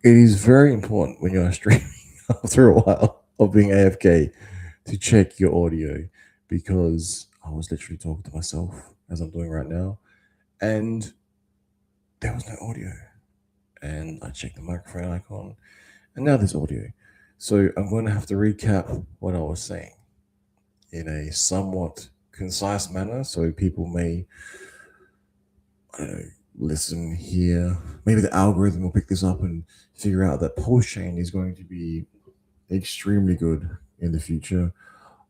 It is very important when you're streaming after a while of being AFK to check your audio, because I was literally talking to myself as I'm doing right now, and there was no audio. And I checked the microphone icon, and now there's audio. So I'm going to have to recap what I was saying in a somewhat concise manner, so people may, I don't know, listen here. Maybe the algorithm will pick this up and figure out that pulse chain is going to be extremely good in the future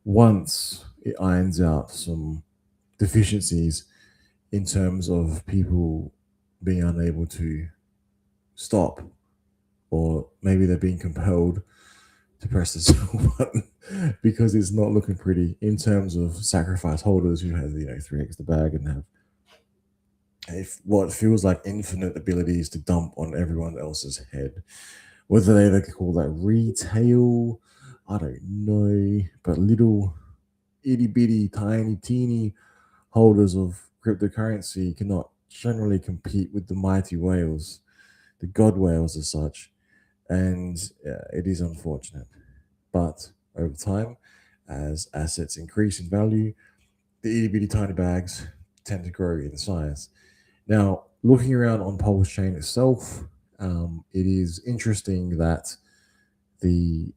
once it irons out some deficiencies in terms of people being unable to stop, or maybe they're being compelled to press the sell button because it's not looking pretty in terms of sacrifice holders who have 3x the bag and have what feels like infinite abilities to dump on everyone else's head. Whether they call that retail, I don't know, but little itty bitty, tiny, teeny holders of cryptocurrency cannot generally compete with the mighty whales, the god whales as such, and it is unfortunate. But over time, as assets increase in value, the itty bitty tiny bags tend to grow in size. Now, looking around on Pulse Chain itself, it is interesting that the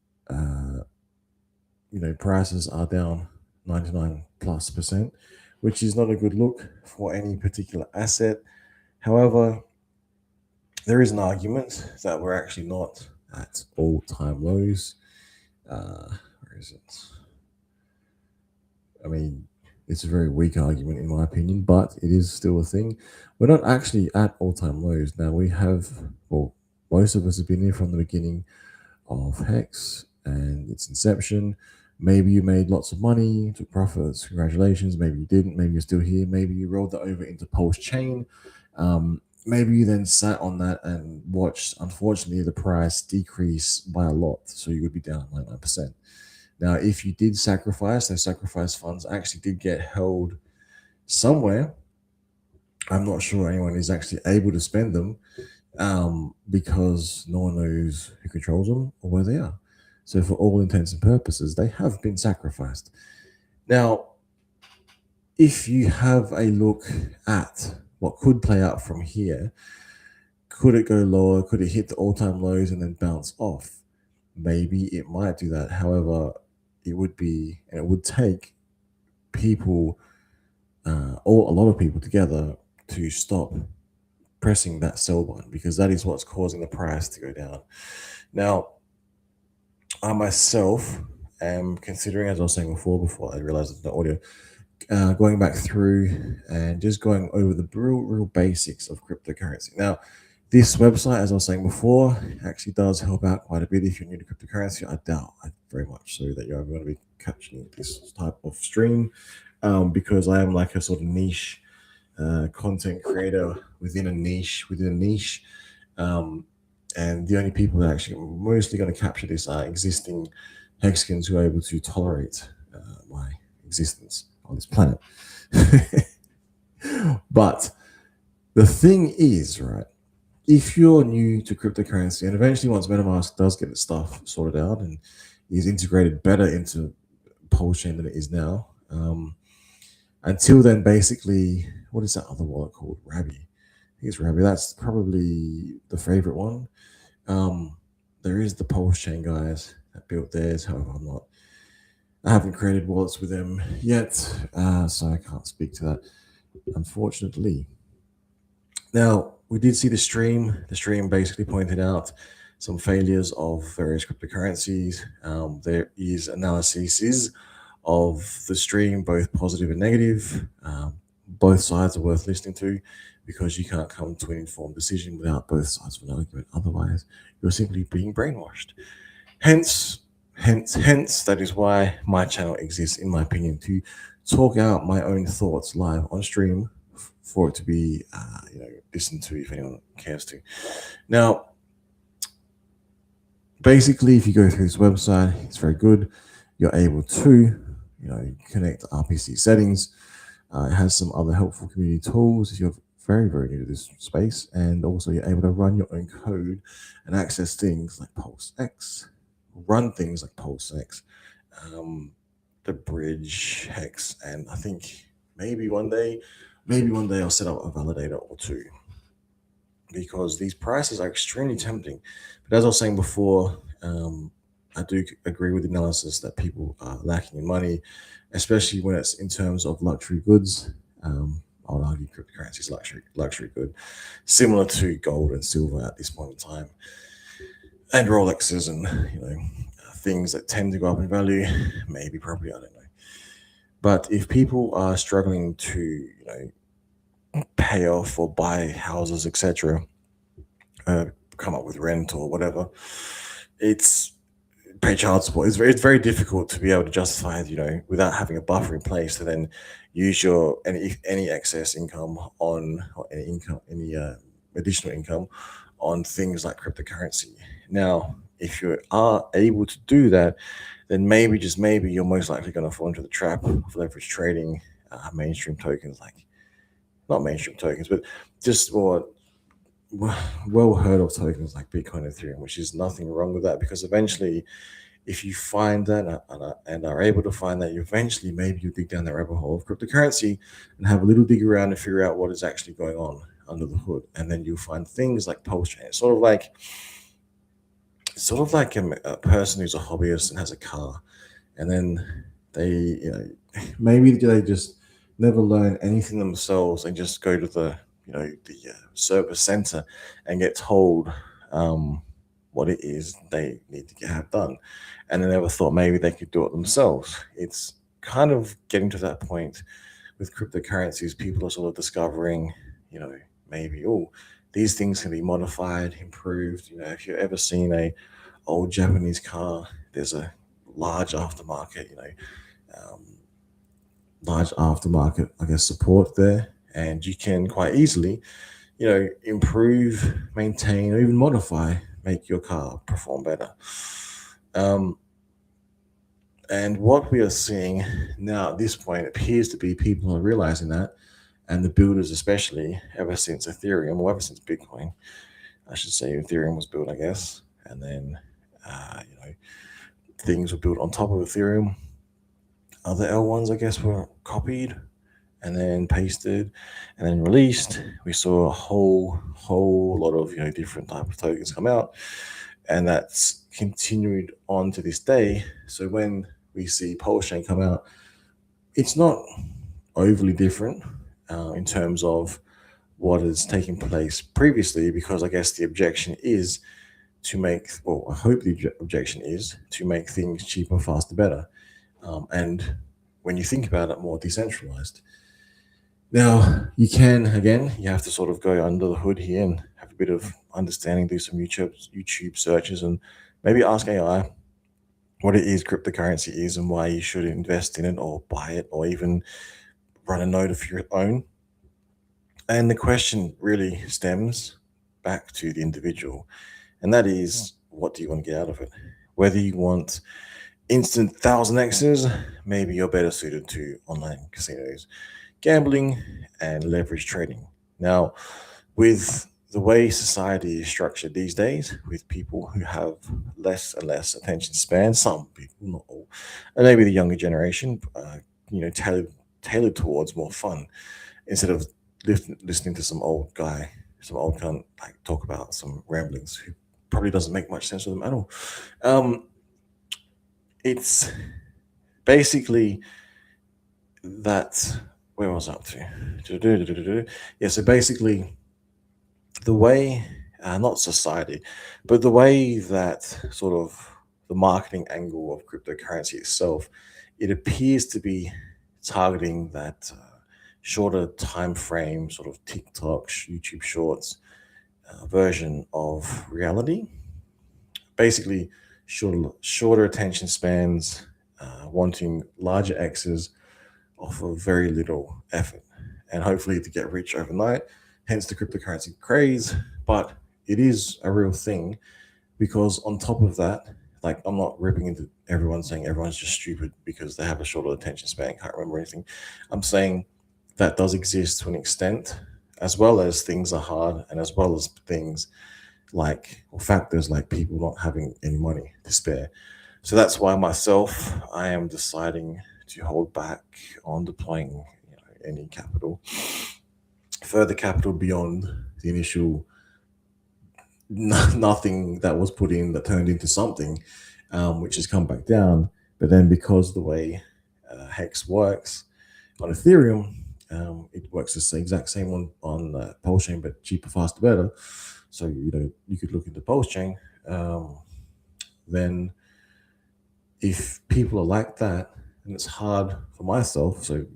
prices are down 99+%, which is not a good look for any particular asset. However, there is an argument that we're actually not at all-time lows. Where is it? I mean, it's a very weak argument in my opinion, but it is still a thing. We're not actually at all-time lows. Now we have, well, most of us have been here from the beginning of HEX and its inception. Maybe you made lots of money, took profits, congratulations. Maybe you didn't. Maybe you're still here. Maybe you rolled that over into Pulse Chain. Maybe you then sat on that and watched, unfortunately, the price decrease by a lot. So you would be down 99%. Now, if you did sacrifice, those sacrifice funds actually did get held somewhere. I'm not sure anyone is actually able to spend them because no one knows who controls them or where they are. So for all intents and purposes, they have been sacrificed. Now, if you have a look at what could play out from here, could it go lower? Could it hit the all-time lows and then bounce off? Maybe it might do that. However, it would take people, a lot of people together to stop pressing that sell button, because that is what's causing the price to go down. Now, I myself am considering, as I was saying before I realized there's no audio, going back through and just going over the real basics of cryptocurrency. Now, this website, as I was saying before, actually does help out quite a bit if you're new to cryptocurrency. I doubt very much so that you're ever going to be catching this type of stream, because I am like a sort of niche content creator within a niche. And the only people that are actually mostly going to capture this are existing Hexicans who are able to tolerate my existence on this planet. But the thing is, right, if you're new to cryptocurrency, and eventually once MetaMask does get its stuff sorted out and is integrated better into Pulse Chain than it is now, until then, basically, what is that other wallet called? Rabby. I think it's Rabby. That's probably the favorite one. There is the Pulse Chain guys that built theirs. However, I haven't created wallets with them yet, so I can't speak to that, unfortunately. Now, we did see the stream. The stream basically pointed out some failures of various cryptocurrencies. There is analyses of the stream, both positive and negative. Both sides are worth listening to, because you can't come to an informed decision without both sides of an argument. Otherwise, you're simply being brainwashed. Hence, that is why my channel exists, in my opinion, to talk out my own thoughts live on stream for it to be, listened to if anyone cares to. Now, basically, if you go through this website, it's very good. You're able to, connect RPC settings. It has some other helpful community tools if you're very, very new to this space. And also, you're able to run your own code and access things like Pulse X, run things like Pulse X, um, the bridge hex, and I think maybe one day, maybe one day I'll set up a validator or two, because these prices are extremely tempting. But as I was saying before, I do agree with the analysis that people are lacking in money, especially when it's in terms of luxury goods. I would argue cryptocurrency is luxury good, similar to gold and silver at this point in time, and Rolexes and things that tend to go up in value, maybe property. I don't know. But if people are struggling to pay off or buy houses, etc., uh, come up with rent or whatever, it's pay child support. It's very difficult to be able to justify, without having a buffer in place to then use your any excess income on, or any additional income on things like cryptocurrency. Now, if you are able to do that, then maybe, just maybe, you're most likely going to fall into the trap of leverage trading mainstream tokens, like, not mainstream tokens, but just what well heard of tokens like Bitcoin and Ethereum, which is nothing wrong with that, because eventually, if you find that and are able to find that, you eventually, maybe you dig down the rabbit hole of cryptocurrency and have a little dig around and figure out what is actually going on under the hood, and then you'll find things like Pulse Chain. It's sort of like a person who's a hobbyist and has a car, and then they, maybe they just never learn anything themselves and just go to the service center and get told what it is they need to have done, and they never thought maybe they could do it themselves. It's kind of getting to that point with cryptocurrencies. People are sort of discovering, maybe, oh, these things can be modified, improved. If you've ever seen a old Japanese car, there's a large aftermarket, um, I guess, support there, and you can quite easily, improve, maintain, or even modify, make your car perform better. Um, and what we are seeing now at this point appears to be people are realizing that, and the builders, especially, ever since Ethereum, or ever since Bitcoin, I should say, Ethereum was built, I guess, and then things were built on top of Ethereum. Other L1s, I guess, were copied and then pasted and then released. We saw a whole lot of different type of tokens come out, and that's continued on to this day. So when we see Pulse Chain come out, it's not overly different in terms of what has taken place previously, because I guess the objection is to make, well, I hope the objection is to make things cheaper, faster, better, and when you think about it, more decentralized. Now, you have to sort of go under the hood here and have a bit of understanding, do some YouTube searches, and maybe ask AI what it is cryptocurrency is and why you should invest in it or buy it or even run a node of your own. And the question really stems back to the individual, and that is, what do you want to get out of it? Whether you want instant 1000x's, maybe you're better suited to online casinos, gambling, and leverage trading. Now, with the way society is structured these days, with people who have less and less attention span, some people, not all, and maybe the younger generation, tailored towards more fun, instead of listening to some old guy, some old cunt, like, talk about some ramblings who probably doesn't make much sense to them at all. It's basically that. Where was I up to? Yeah, so basically, the way, not society, but the way that sort of the marketing angle of cryptocurrency itself, it appears to be targeting that shorter time frame, sort of TikTok, YouTube Shorts version of reality. Basically, shorter attention spans, wanting larger X's off of very little effort, and hopefully to get rich overnight. Hence the cryptocurrency craze. But it is a real thing, because on top of that, like, I'm not ripping into everyone saying everyone's just stupid because they have a shorter attention span, can't remember anything. I'm saying that does exist to an extent. as well as things are hard, and as well as things like, or factors like people not having any money to spare. So that's why myself, I am deciding to hold back on deploying any capital, further capital beyond the initial nothing that was put in that turned into something, which has come back down. But then because the way Hex works on Ethereum, it works the exact same on Pulse chain, but cheaper, faster, better. So you could look into Pulse chain. Then if people are like that, and it's hard for myself, so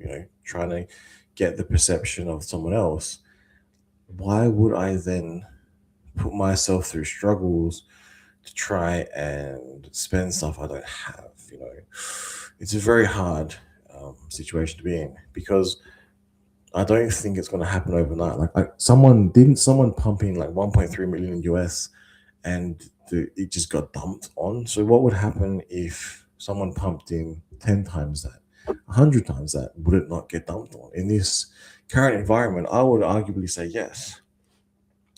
trying to get the perception of someone else, why would I then put myself through struggles to try and spend stuff I don't have? It's a very hard situation to be in, because I don't think it's going to happen overnight. Like someone pump in like 1.3 million US, and it just got dumped on. So what would happen if someone pumped in 10 times that, 100 times that? Would it not get dumped on? In this current environment, I would arguably say yes.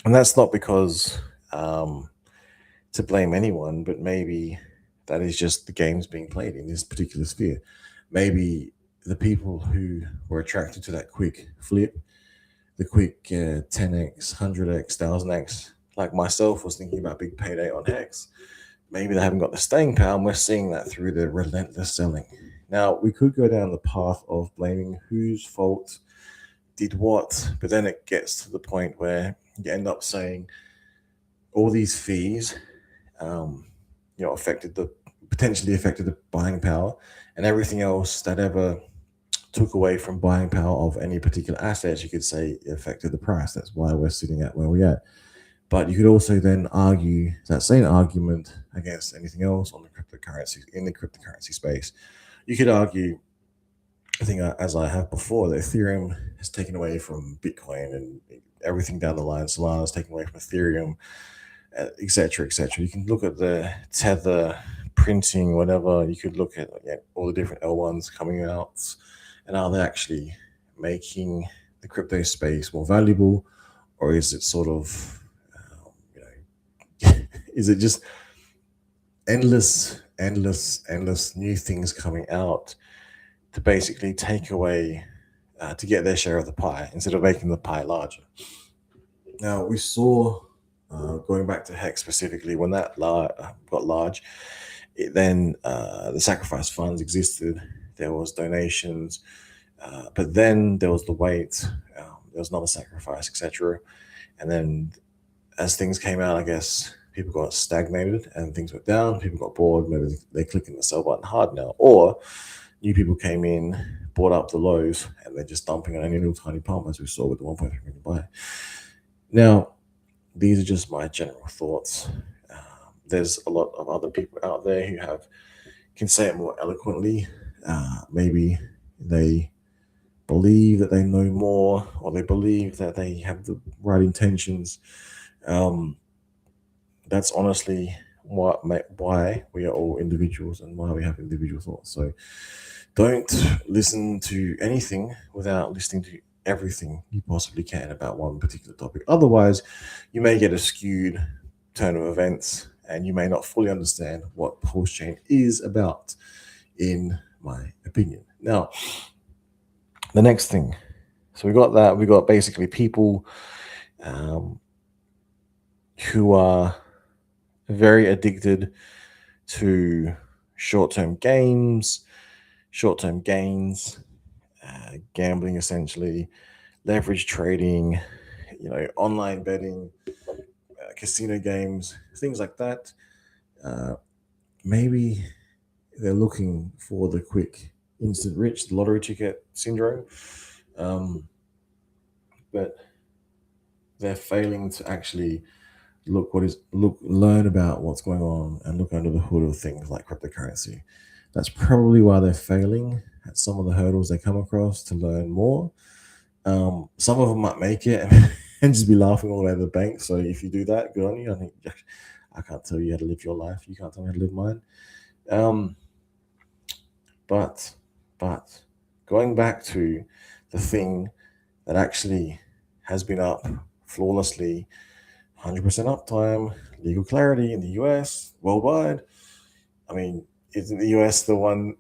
And that's not because to blame anyone, but maybe that is just the games being played in this particular sphere. Maybe the people who were attracted to that quick flip, the quick 10x, 100x, 1000x, like myself, was thinking about big payday on Hex. Maybe they haven't got the staying power, and we're seeing that through the relentless selling. Now, we could go down the path of blaming whose fault did what, but then it gets to the point where you end up saying all these fees, affected the potentially affected the buying power, and everything else that ever took away from buying power of any particular assets, you could say affected the price. That's why we're sitting at where we're at. But you could also then argue that same argument against anything else on the cryptocurrency in the cryptocurrency space. You could argue, I think, as I have before, that Ethereum has taken away from Bitcoin, and everything down the line. Solana's taken away from Ethereum, etc., etc. You can look at the Tether printing, whatever. You could look at all the different L1s coming out, and are they actually making the crypto space more valuable, or is it sort of, is it just endless new things coming out to basically take away, to get their share of the pie instead of making the pie larger? Now, we saw, going back to Hex specifically, when that got large, then the sacrifice funds existed. There was donations, but then there was the wait. There was another sacrifice, etc. And then as things came out, I guess people got stagnated and things went down. People got bored. Maybe they're clicking the sell button hard now, or new people came in, bought up the lows, and they're just dumping on any little tiny pump, as we saw with the 1.3 million buy. Now, these are just my general thoughts. There's a lot of other people out there who can say it more eloquently. Maybe they believe that they know more, or they believe that they have the right intentions. That's honestly why we are all individuals, and why we have individual thoughts. So don't listen to anything without listening to everything you possibly can about one particular topic. Otherwise, you may get a skewed turn of events, and you may not fully understand what Pulse chain is about, in my opinion. Now, the next thing. So we got that. We got basically people who are very addicted to short-term gains, short-term gains, gambling, essentially, leverage trading, online betting, casino games, things like that. Maybe they're looking for the quick, instant rich, the lottery ticket syndrome, but they're failing to actually learn about what's going on and look under the hood of things like cryptocurrency. That's probably why they're failing at some of the hurdles they come across to learn more. Some of them might make it and just be laughing all over the bank. So if you do that, good on you. I think I can't tell you how to live your life. You can't tell me how to live mine. But going back to the thing that actually has been up flawlessly, 100% uptime, legal clarity in the US, worldwide. I mean, isn't the US the one?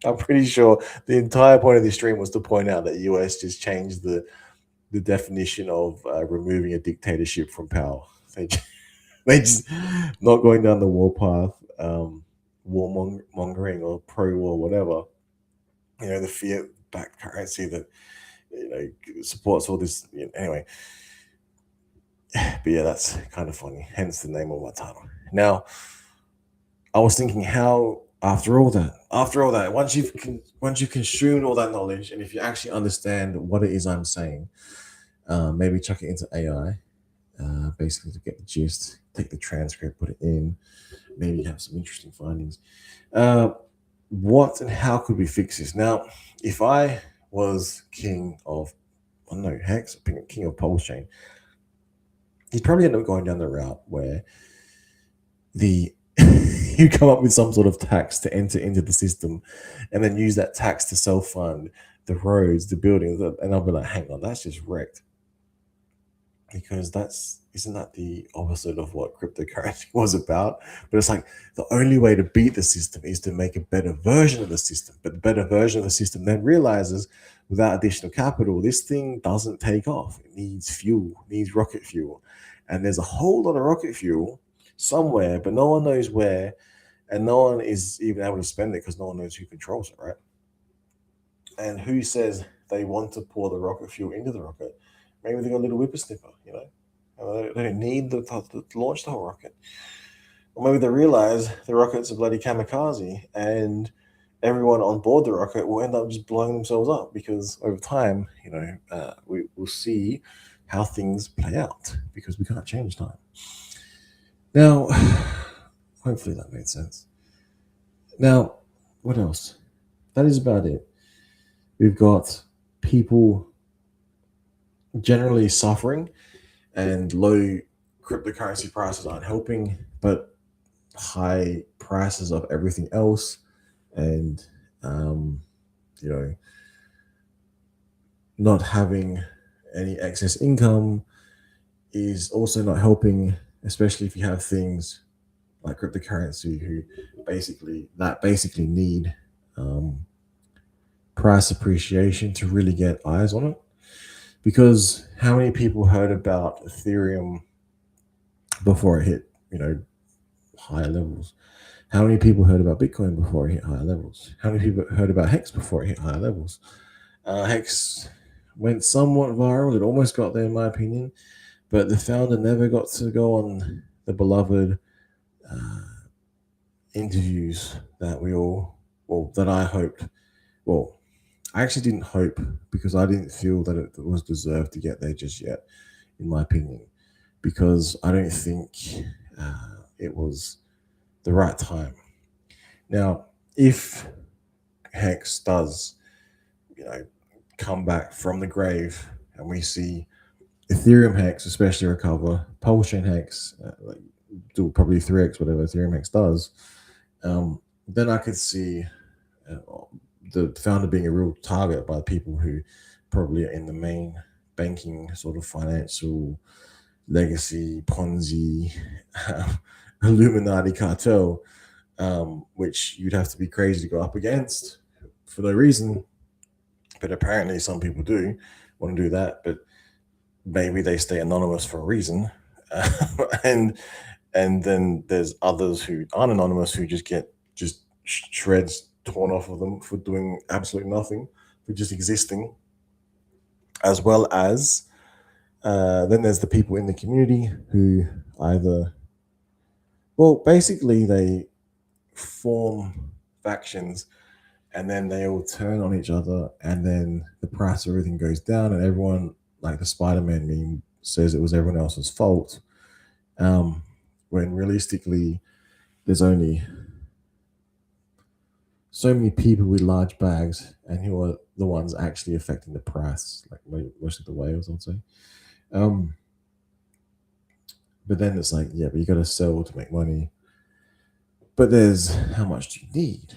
I'm pretty sure the entire point of this stream was to point out that the US just changed the definition of removing a dictatorship from power. They, they just not going down the war path, mongering or pro war, whatever. The fiat backed currency that supports all this. Anyway, but yeah, that's kind of funny. Hence the name of my title. Now, I was thinking how after all that, once you've consumed all that knowledge, and if you actually understand what it is I'm saying, maybe chuck it into AI, basically to get the gist, take the transcript, put it in, maybe have some interesting findings. Uh, what and how could we fix this? Now, if I was king of, I don't know, Hex, king of Pulse Chain, he'd probably end up going down the route where the you come up with some sort of tax to enter into the system and then use that tax to self-fund the roads, the buildings, and I'll be like, hang on, that's just wrecked. Because isn't that the opposite of what cryptocurrency was about? But it's like the only way to beat the system is to make a better version of the system. But the better version of the system then realizes without additional capital, this thing doesn't take off. It needs fuel, it needs rocket fuel. And there's a whole lot of rocket fuel somewhere, but no one knows where, and no one is even able to spend it because no one knows who controls it, right? And who says they want to pour the rocket fuel into the rocket? Maybe they got a little whippersnipper, they don't need to launch the whole rocket. Or maybe they realize the rocket's a bloody kamikaze, and everyone on board the rocket will end up just blowing themselves up because over time, we will see how things play out because we can't change time. Now, hopefully that made sense. Now, what else? That is about it. We've got people generally suffering, and low cryptocurrency prices aren't helping, but high prices of everything else, and not having any excess income is also not helping, especially if you have things like cryptocurrency who basically need price appreciation to really get eyes on it. Because how many people heard about Ethereum before it hit, higher levels? How many people heard about Bitcoin before it hit higher levels? How many people heard about HEX before it hit higher levels? HEX went somewhat viral. It almost got there, in my opinion, but the founder never got to go on the beloved interviews that that I hoped. Well, I actually didn't hope because I didn't feel that it was deserved to get there just yet, in my opinion, because I don't think it was the right time. Now, if Hex does, come back from the grave and we see Ethereum Hex especially recover, Pulse Chain Hex, do probably 3x whatever Ethereum Hex does, then I could see the founder being a real target by people who probably are in the main banking sort of financial legacy Ponzi Illuminati cartel, which you'd have to be crazy to go up against for no reason. But apparently some people do want to do that, but maybe they stay anonymous for a reason. And then there's others who aren't anonymous who just get shreds torn off of them for doing absolutely nothing, for just existing. As well as then there's the people in the community who basically they form factions and then they all turn on each other, and then the price of everything goes down, and everyone, like the Spider-Man meme, says it was everyone else's fault, when realistically there's only so many people with large bags and who are the ones actually affecting the price, like most of the whales, I'd say. But then it's like, yeah, but you got to sell to make money. But there's how much do you need,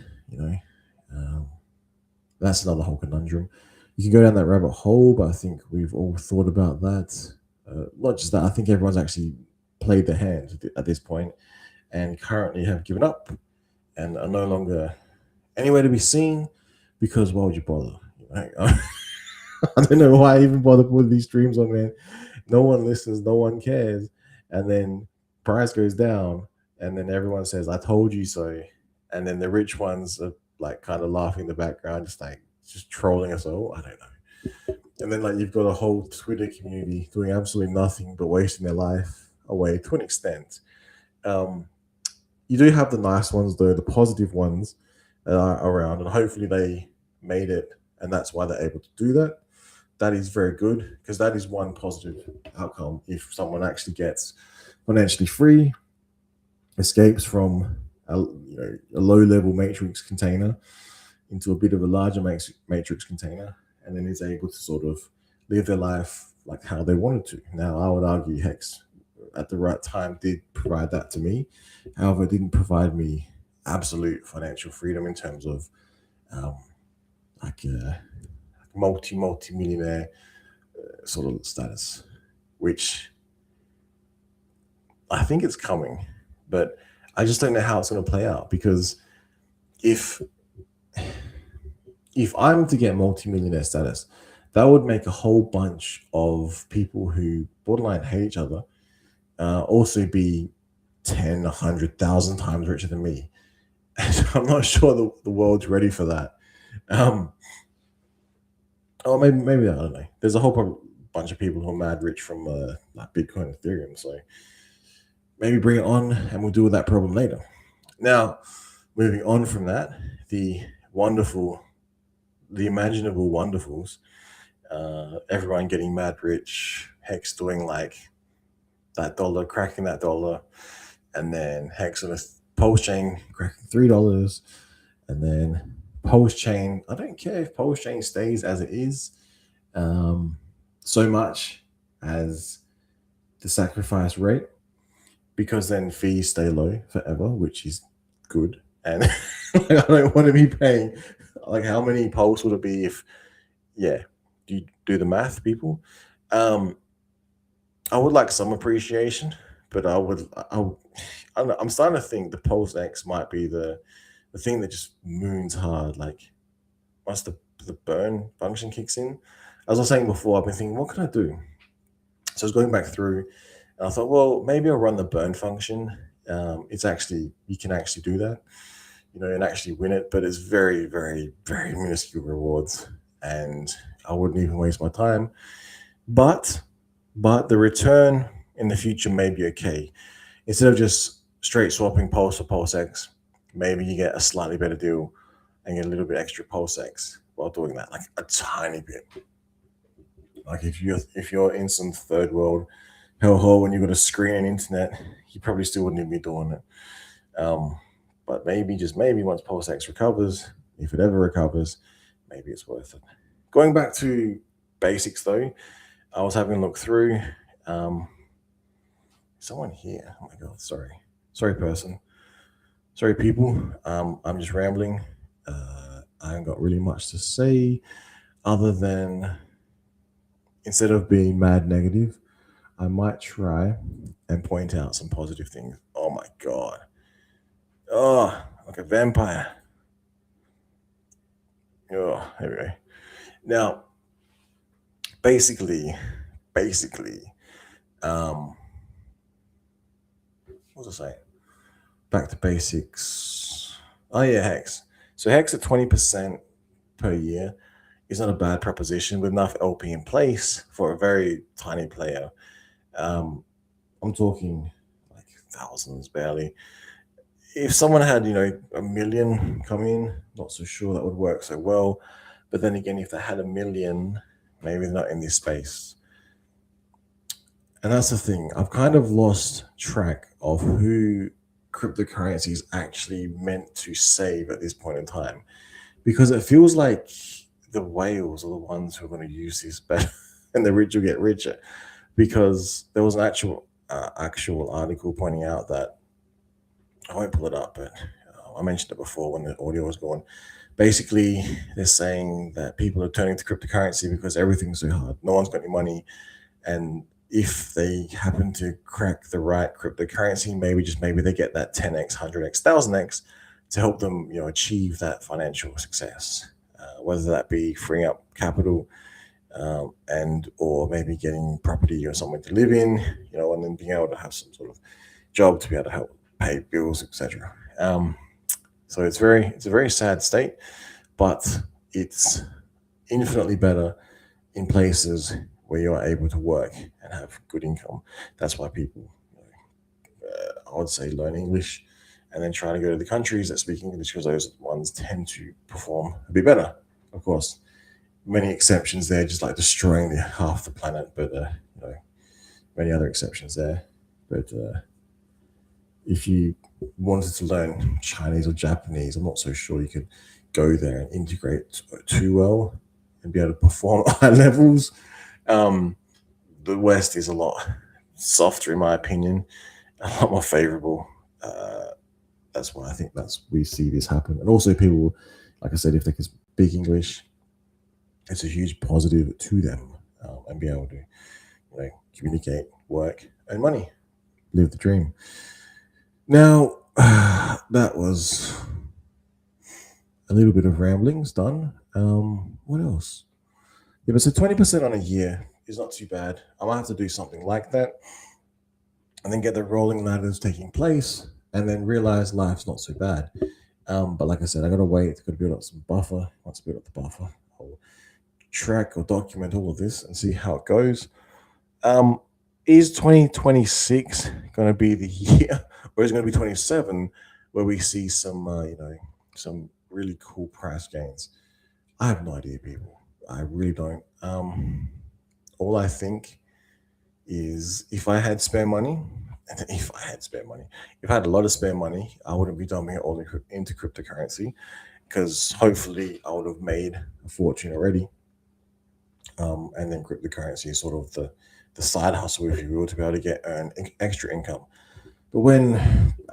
that's another whole conundrum. You can go down that rabbit hole, but I think we've all thought about that. Not just that, I think everyone's actually played their hand at this point and currently have given up and are no longer anywhere to be seen because why would you bother? Like, I don't know why I even bother putting these streams on, man. No one listens, no one cares, and then price goes down, and then everyone says, "I told you so," and then the rich ones are like kind of laughing in the background, just trolling us all. I don't know. And then like you've got a whole Twitter community doing absolutely nothing but wasting their life away to an extent. Um, you do have the nice ones though, the positive ones that are around, and hopefully they made it, and that's why they're able to do that. That is very good because that is one positive outcome. If someone actually gets financially free, escapes from a low level matrix container into a bit of a larger matrix container, and then is able to sort of live their life like how they wanted to. Now, I would argue Hex at the right time did provide that to me. However, it didn't provide me absolute financial freedom in terms of um, like a multi millionaire sort of status, which I think it's coming, but I just don't know how it's going to play out because if if I'm to get multi-millionaire status, that would make a whole bunch of people who borderline hate each other also be 10, 100,000 times richer than me. And I'm not sure the world's ready for that. Um, or maybe I don't know. There's a whole bunch of people who are mad rich from like Bitcoin and Ethereum. So maybe bring it on and we'll deal with that problem later. Now, moving on from that, the wonderful, the imaginable wonderfuls, everyone getting mad rich, Hex doing like that dollar, cracking that dollar, and then Hex on a Pulse chain cracking $3, and then Pulse chain. I don't care if Pulse chain stays as it is, so much as the sacrifice rate, because then fees stay low forever, which is good. And I don't want to be paying like how many Pulse would it be if yeah, you do the math, people. Um, I would like some appreciation, but I don't know, I'm starting to think the Pulse X might be the thing that just moons hard. Like once the burn function kicks in, as I was saying before, I've been thinking, what can I do? So I was going back through, and I thought, well, maybe I'll run the burn function. It's actually you can actually do that, and actually win it, but it's very, very, very minuscule rewards, and I wouldn't even waste my time. But the return in the future may be okay. Instead of just straight swapping Pulse for Pulse X, maybe you get a slightly better deal and get a little bit extra Pulse X while doing that, like a tiny bit. Like if you're in some third world hellhole and you've got a screen and internet, you probably still wouldn't even be doing it. But maybe, just maybe, once Pulse X recovers, if it ever recovers, maybe it's worth it. Going back to basics though, I was having a look through. Someone here. Oh my god, sorry, person. Sorry, people. I'm just rambling. I haven't got really much to say, other than instead of being mad negative, I might try and point out some positive things. Oh my god. Oh, like a vampire. Oh, anyway. Now, basically, um, what was I saying? Back to basics. Oh yeah, Hex. So Hex at 20% per year is not a bad proposition with enough LP in place for a very tiny player. Um, I'm talking like thousands barely. If someone had, a million come in, not so sure that would work so well. But then again, if they had a million, maybe they're not in this space. And that's the thing. I've kind of lost track of who cryptocurrency is actually meant to save at this point in time, because it feels like the whales are the ones who are going to use this better, and the rich will get richer. Because there was an actual article pointing out that I won't pull it up, but I mentioned it before when the audio was gone. Basically, they're saying that people are turning to cryptocurrency because everything's so hard. No one's got any money, and if they happen to crack the right cryptocurrency, maybe they get that 10x, 100x, 1000x to help them, achieve that financial success. Whether that be freeing up capital, and or maybe getting property or somewhere to live in, and then being able to have some sort of job to be able to help pay bills, etc. So it's a very sad state, but it's infinitely better in places where you're able to work and have good income. That's why people, I would say, learn English and then try to go to the countries that speak English, because those ones tend to perform a bit better. Of course, many exceptions there, just like destroying half the planet, but many other exceptions there. But if you wanted to learn Chinese or Japanese, I'm not so sure you could go there and integrate too well and be able to perform at high levels. The West is a lot softer, in my opinion, a lot more favorable. That's why I think we see this happen. And also, people, like I said, if they can speak English, it's a huge positive to them, and be able to, communicate, work, and money, live the dream. Now, that was a little bit of ramblings done. What else? Yeah, but so 20% on a year is not too bad. I might have to do something like that, and then get the rolling ladders taking place, and then realize life's not so bad. But like I said, I gotta wait. Gotta build up some buffer. Once I build up the buffer, I'll track or document all of this and see how it goes. Is 2026 going to be the year, or is it going to be 27 where we see some, some really cool price gains? I have no idea, people. I really don't. All I think is if I had spare money, and if I had spare money, if I had a lot of spare money, I wouldn't be dumping it all into cryptocurrency, because hopefully I would have made a fortune already. And then cryptocurrency is sort of the side hustle, if you will, to be able to earn extra income. But when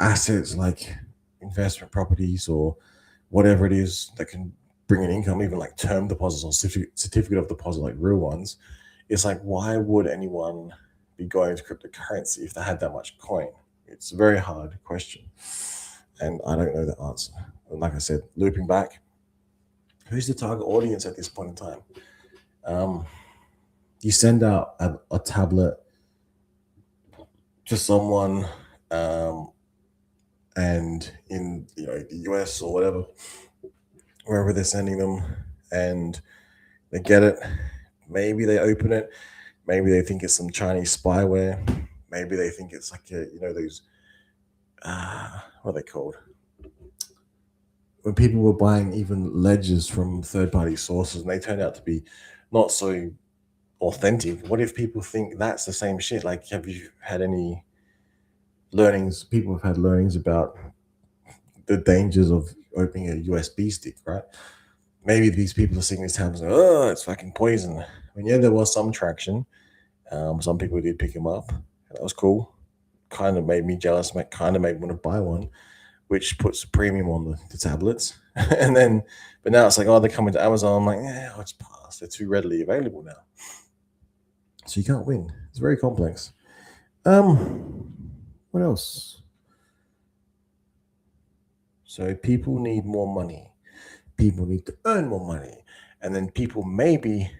assets like investment properties or whatever it is that can bring in income, even like term deposits or certificate of deposit, like real ones, it's like, why would anyone be going to cryptocurrency if they had that much coin? It's a very hard question, and I don't know the answer. And like I said, looping back, who's the target audience at this point in time? You send out a tablet to someone, and in the US or whatever, wherever they're sending them, and they get it. Maybe they open it. Maybe they think it's some Chinese spyware. Maybe they think it's like those what are they called? When people were buying even ledgers from third-party sources and they turned out to be not so authentic. What if people think that's the same shit? Like, have you had any learnings? People have had learnings about the dangers of opening a USB stick, right? Maybe these people are seeing this happen and oh, it's fucking poison. I mean, yeah, there was some traction. Some people did pick him up. That was cool. Kind of made me jealous. Kind of made me want to buy one, which puts a premium on the tablets. And then, but now it's like, oh, they're coming to Amazon. I'm like, yeah, it's past. They're too readily available now. So you can't win. It's very complex. What else? So people need more money. People need to earn more money. And then people maybe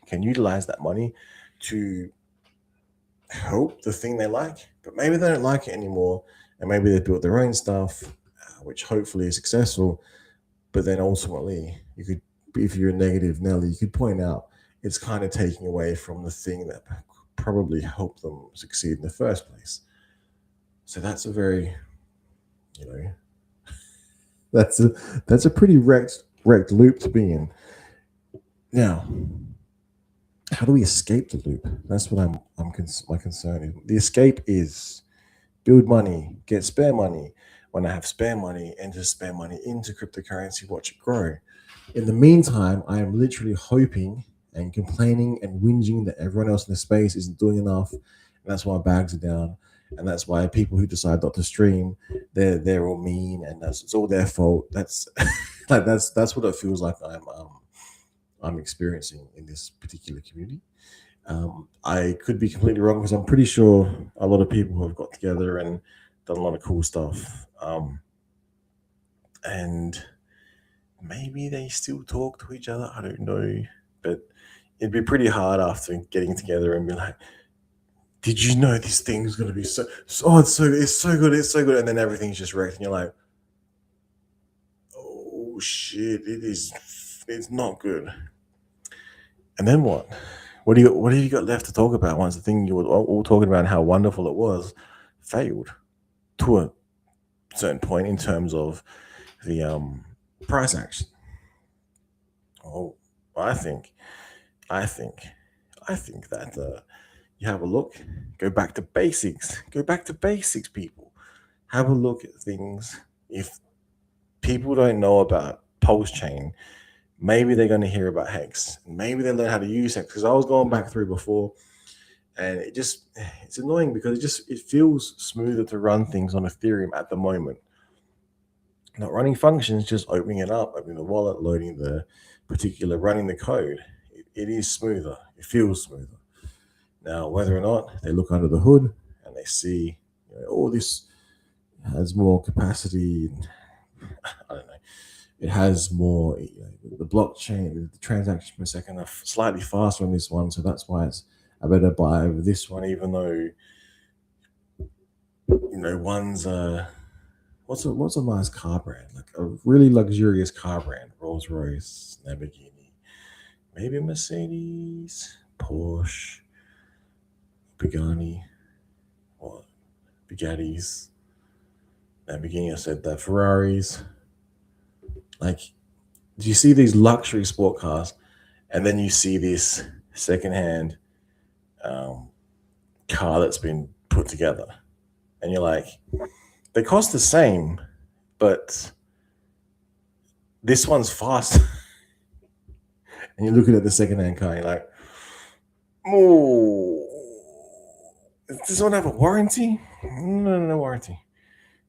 can utilize that money to help the thing they like, but maybe they don't like it anymore. And maybe they built their own stuff, which hopefully is successful. But then ultimately, you could, if you're a negative Nelly, you could point out it's kind of taking away from the thing that probably helped them succeed in the first place. So that's a very, that's a pretty wrecked loop to be in. Now, how do we escape the loop? That's what my concern is. The escape is build money, get spare money. When I have spare money, enter spare money into cryptocurrency, watch it grow. In the meantime, I am literally hoping and complaining and whinging that everyone else in the space isn't doing enough. And that's why bags are down. And that's why people who decide not to stream they're all mean and that's it's all their fault. That's like that's what it feels like I'm experiencing in this particular community. I could be completely wrong because I'm pretty sure a lot of people have got together and done a lot of cool stuff. And maybe they still talk to each other. I don't know, but it'd be pretty hard after getting together and be like, "Did you know this thing's gonna be oh, it's so good," and then everything's just wrecked, and you're like, "Oh shit, it's not good." And then what? What have you got left to talk about once the thing you were all talking about and how wonderful it was failed to a certain point in terms of the price action? Oh, I think, I think, I think that you have a look, go back to basics, people. Have a look at things. If people don't know about Pulse Chain, maybe they're going to hear about Hex. Maybe they learn how to use Hex. Because I was going back through before, and it's annoying because it feels smoother to run things on Ethereum at the moment. Not running functions, just opening it up, opening the wallet, loading the particular, running the code. It is smoother. It feels smoother. Now, whether or not they look under the hood and they see, all this has more capacity, I don't know. It has more, the blockchain, the transaction per second are slightly faster on this one, so that's why it's a better buy over this one, even though one's what's a nice car brand, like a really luxurious car brand, Rolls Royce, Lamborghini, maybe Mercedes, Porsche, Pagani, or Bugattis, Lamborghini. I said that Ferraris. Like, do you see these luxury sport cars, and then you see this secondhand um, car that's been put together, and you're like, they cost the same, but this one's fast. And you're looking at the secondhand car, and you're like, oh, does this one have a warranty? No warranty.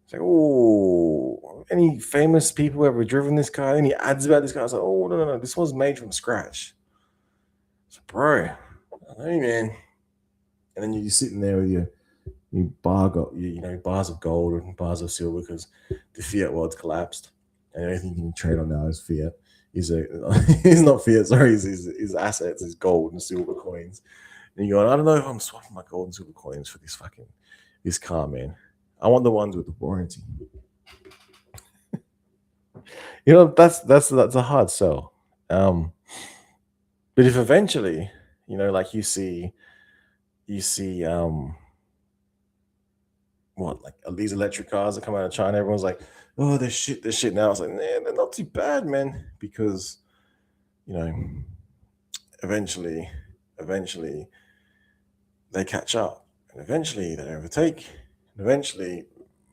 It's like, oh, any famous people ever driven this car? Any ads about this car? I was like, oh, no. This one's made from scratch. So, bro, hey, man. And then you're sitting there with your bars of gold and bars of silver because the fiat world's collapsed. And everything you can trade on now is fiat. He's not fiat, sorry, his assets is gold and silver coins. And you're going, I don't know if I'm swapping my gold and silver coins for this car, man. I want the ones with the warranty. That's a hard sell. But if eventually, like you see what, like these electric cars that come out of China, everyone's like, oh, they're shit now. It's like, nah, they're not too bad, man, because you know, eventually they catch up, and eventually they overtake, and eventually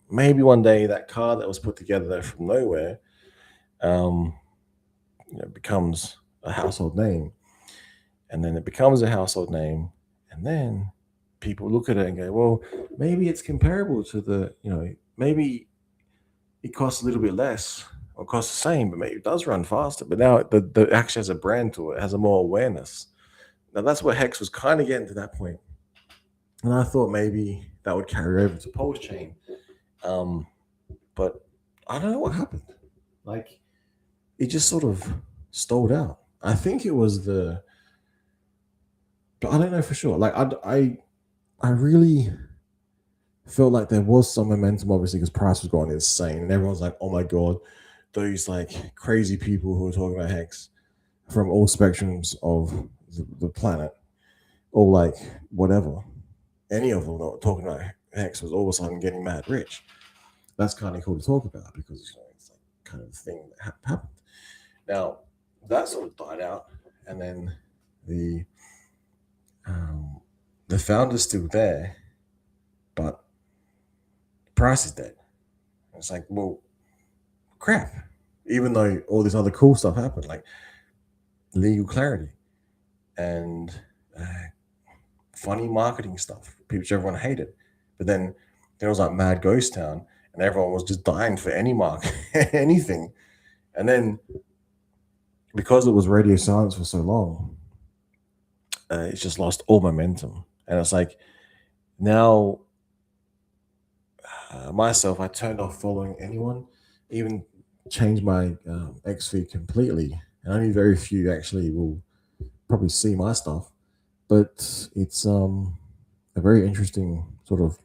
maybe one day that car that was put together from nowhere becomes a household name, and then it becomes a household name, and then people look at it and go, well, maybe it's comparable to maybe it costs a little bit less or costs the same, but maybe it does run faster. But now the actually has a brand to it, has a more awareness. Now that's where Hex was kind of getting to that point, and I thought maybe that would carry over to Pulse Chain, but I don't know what happened. Like, it just sort of stalled out. I think it was but I don't know for sure. Like, I really felt like there was some momentum, obviously, because price was going insane, and everyone's like, "Oh my god, those like crazy people who are talking about Hex from all spectrums of the planet, or like whatever, any of them that were talking about Hex was all of a sudden getting mad rich." That's kind of cool to talk about because it's like kind of thing that happened. Now that sort of died out, and then the um, the founder's still there, but the price is dead. It's like, well, crap. Even though all this other cool stuff happened, like legal clarity and funny marketing stuff, which everyone hated. But then there was like Mad Ghost Town, and everyone was just dying for any mark, anything. And then because it was radio silence for so long, it's just lost all momentum. And it's like now, myself, I turned off following anyone, even changed my X feed completely. And only very few actually will probably see my stuff. But it's a very interesting sort of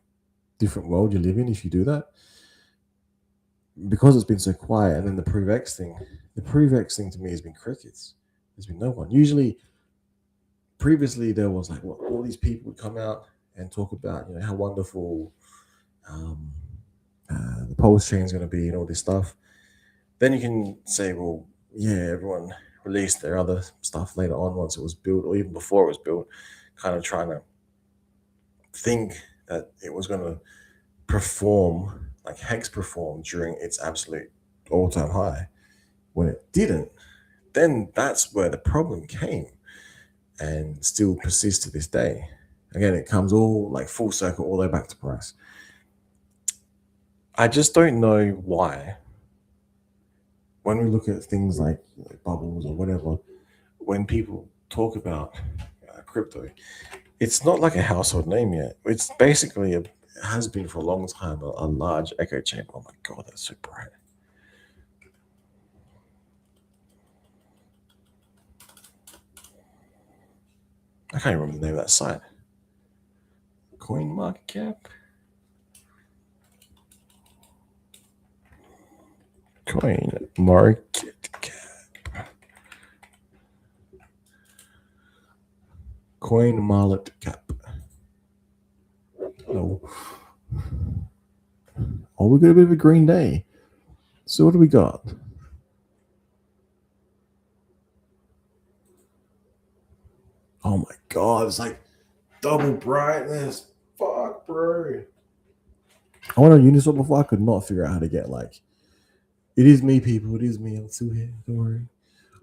different world you live in if you do that, because it's been so quiet. And then the Prevex thing to me has been crickets. There's been no one. Usually, previously there was like all these people would come out and talk about how wonderful um, the pulse chain is going to be and all this stuff. Then you can say, well, yeah, everyone released their other stuff later on once it was built, or even before it was built, kind of trying to think that it was going to perform like HEX performed during its absolute all-time high. When it didn't, then that's where the problem came, and still persists to this day. Again, it comes all like full circle all the way back to price. I just don't know why, when we look at things like bubbles or whatever, when people talk about crypto, it's not like a household name yet. It's basically it has been for a long time a large echo chamber. Oh my god, that's so bright. I can't remember the name of that site. Coin market cap. Coin market cap. Coin market cap. Oh. Oh, we got a bit of a green day. So what do we got? Oh my god, it's like double brightness. Fuck, bro. I went on Uniswap before. I could not figure out how to get like. It is me, people. It is me. I'm still here. Don't worry.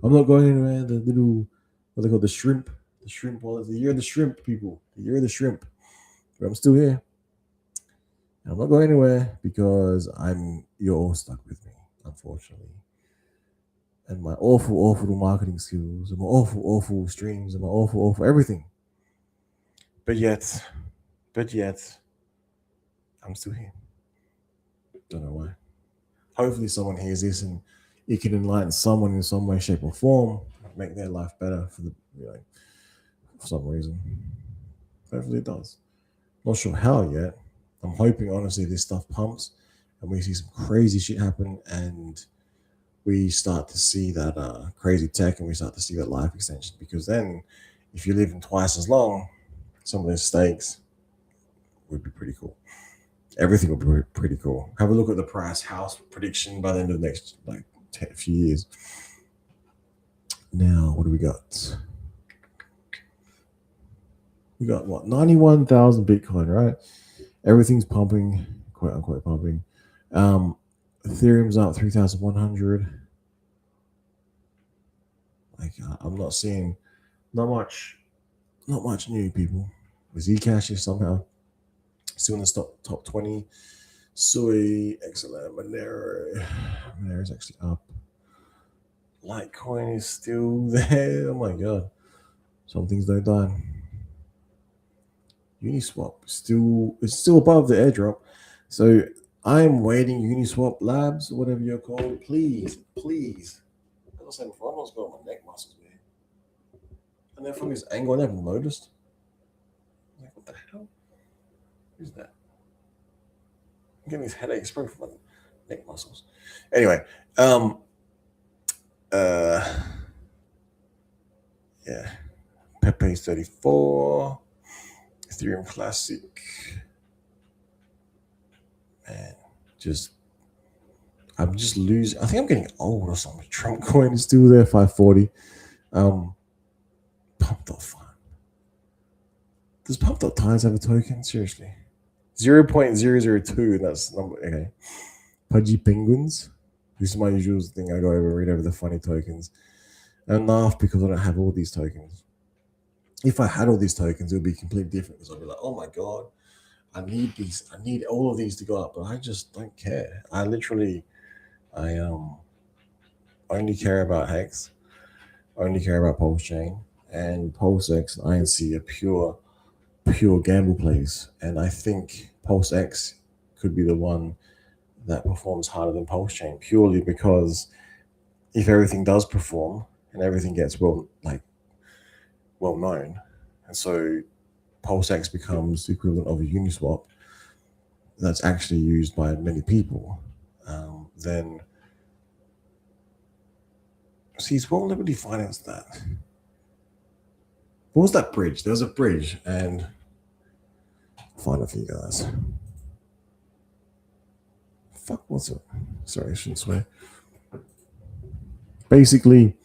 I'm not going anywhere. The little, what they call the shrimp. The shrimp wallet. The year of the shrimp, people. The year of the shrimp. But I'm still here. I'm not going anywhere because you're all stuck with me, unfortunately. And my awful, awful marketing skills, and my awful, awful streams, and my awful, awful everything. But yet, but yet, I'm still here. Don't know why. Hopefully, someone hears this and it can enlighten someone in some way, shape, or form, make their life better for some reason. Hopefully, it does. Not sure how yet. I'm hoping, honestly, this stuff pumps and we see some crazy shit happen, and we start to see that crazy tech, and we start to see that life extension. Because then, if you're living twice as long, some of those stakes would be pretty cool. Everything would be pretty cool. Have a look at the price house prediction by the end of the next few years. Now, what do we got? We got what, 91,000 Bitcoin, right? Everything's pumping, quote unquote pumping. Ethereum's up 3,100. Like I'm not seeing not much new people. Zcash is somehow still in the top 20. Soy, excellent. Monero is actually up. Litecoin is still there. Oh my god. Some things don't die. Uniswap it's still above the airdrop. So I'm waiting, Uniswap Labs, whatever you're called. Please. As I said before, I'm not got my neck muscles, man. And then from this angle, I never noticed. I'm like, what the hell? Who's that? I'm getting these headaches probably from my neck muscles. Anyway, yeah. Pepe's 34. Ethereum Classic. Man, I'm just losing. I think I'm getting old or something. Trump coin is still there, 540. Pump.fun. Does Pump.times have a token? Seriously. 0.002, that's number. Okay. Pudgy Penguins. This is my usual thing. I go over and read over the funny tokens and laugh because I don't have all these tokens. If I had all these tokens, it would be completely different, because I'd be like, oh my god, I need all of these to go up, but I just don't care. I only care about Hex, only care about Pulse Chain, and Pulse X and INC are pure gamble plays. And I think Pulse X could be the one that performs harder than Pulse Chain purely because if everything does perform and everything gets well known, and so Pulse X becomes the equivalent of a Uniswap that's actually used by many people, then see, Swell Liberty financed that. What was that bridge? There was a bridge, and I'll find it for you guys. Fuck, what's it? Sorry, I shouldn't swear. Basically,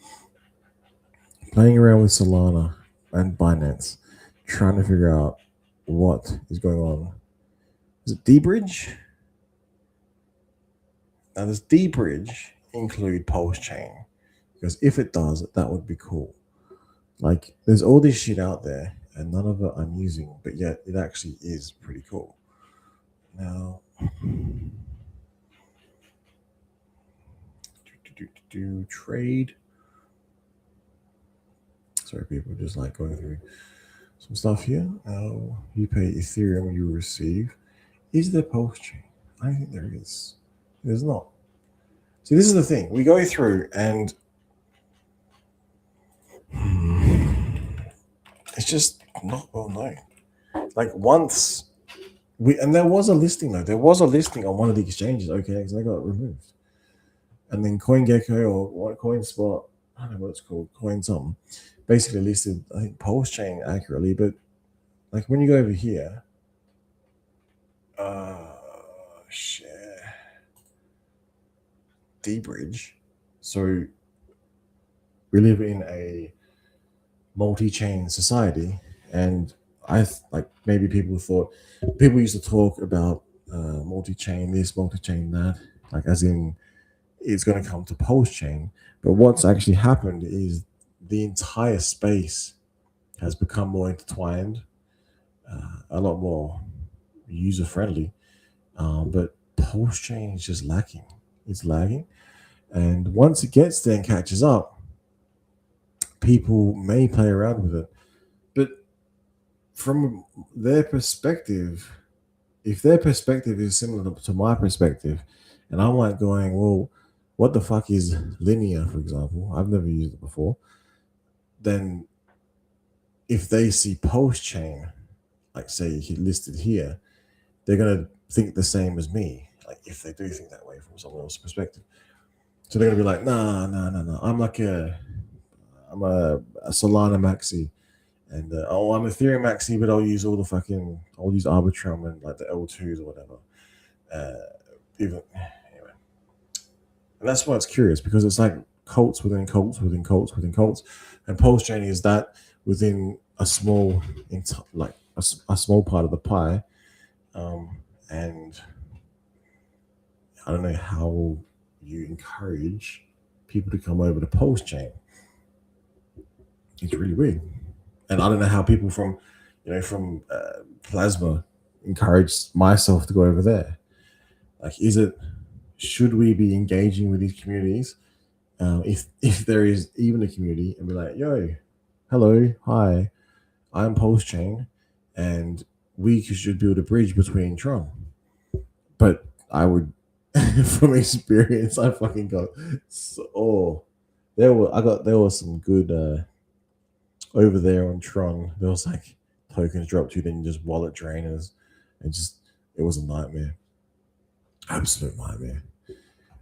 playing around with Solana and Binance, trying to figure out what is going on. Is it D Bridge? Now, does D Bridge include Pulse Chain? Because if it does, that would be cool. Like, there's all this shit out there, and none of it I'm using, but yet it actually is pretty cool. Now, do trade. Sorry, people just like going through some stuff here. Now, you pay Ethereum, you receive. Is there Pulse Chain? I think there is. There's not. See, this is the thing. We go through and it's just not well known. Like once and there was a listing though. There was a listing on one of the exchanges, okay, because they got removed. And then CoinGecko or what CoinSpot, I don't know what it's called, Coin something, basically listed I think Pulse Chain accurately, but like when you go over here, share D Bridge. So we live in a multi-chain society, and like maybe people used to talk about multi-chain this, multi-chain that, like as in it's going to come to Pulse Chain. But what's actually happened is the entire space has become more intertwined, a lot more user friendly. But Pulse Chain is just lacking. It's lagging, and once it gets there and catches up, people may play around with it. But from their perspective, if their perspective is similar to my perspective, and I'm like going, well, what the fuck is linear, for example? I've never used it before. Then if they see Pulse Chain, like say he listed here, they're gonna think the same as me. Like if they do think that way from someone else's perspective. So they're gonna be like, nah. I'm a Solana maxi, and I'm Ethereum maxi, but I'll use Arbitrum and like the L2s or whatever. Even anyway, and that's why it's curious because it's like cults within cults within cults within cults, and Pulse Chain is that within a small, like a small part of the pie, and I don't know how you encourage people to come over to Pulse Chain. It's really weird, and I don't know how people from Plasma encourage myself to go over there. Like, should we be engaging with these communities? If there is even a community, and be like, yo, hello, hi, I'm Pulse Chain, and we should build a bridge between Tron. But I would, from experience, I fucking got there was some good over there on Tron. There was like tokens dropped to, then just wallet drainers, and it was a nightmare, absolute nightmare.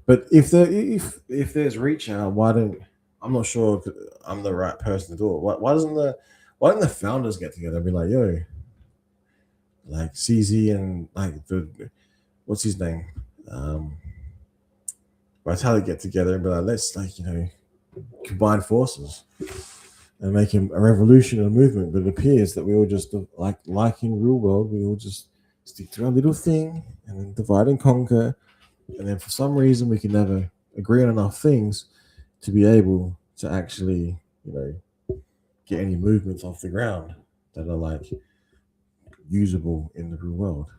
But if there's reach out, why don't I'm not sure if I'm the right person to do it. Why don't the founders get together and be like, yo, like CZ and like what's his name, Vitality get together and be like, let's combine forces and make him a revolution and a movement. But it appears that we all just like in real world, we all just stick to our little thing and then divide and conquer. And then for some reason we can never agree on enough things to be able to actually, get any movements off the ground that are like usable in the real world.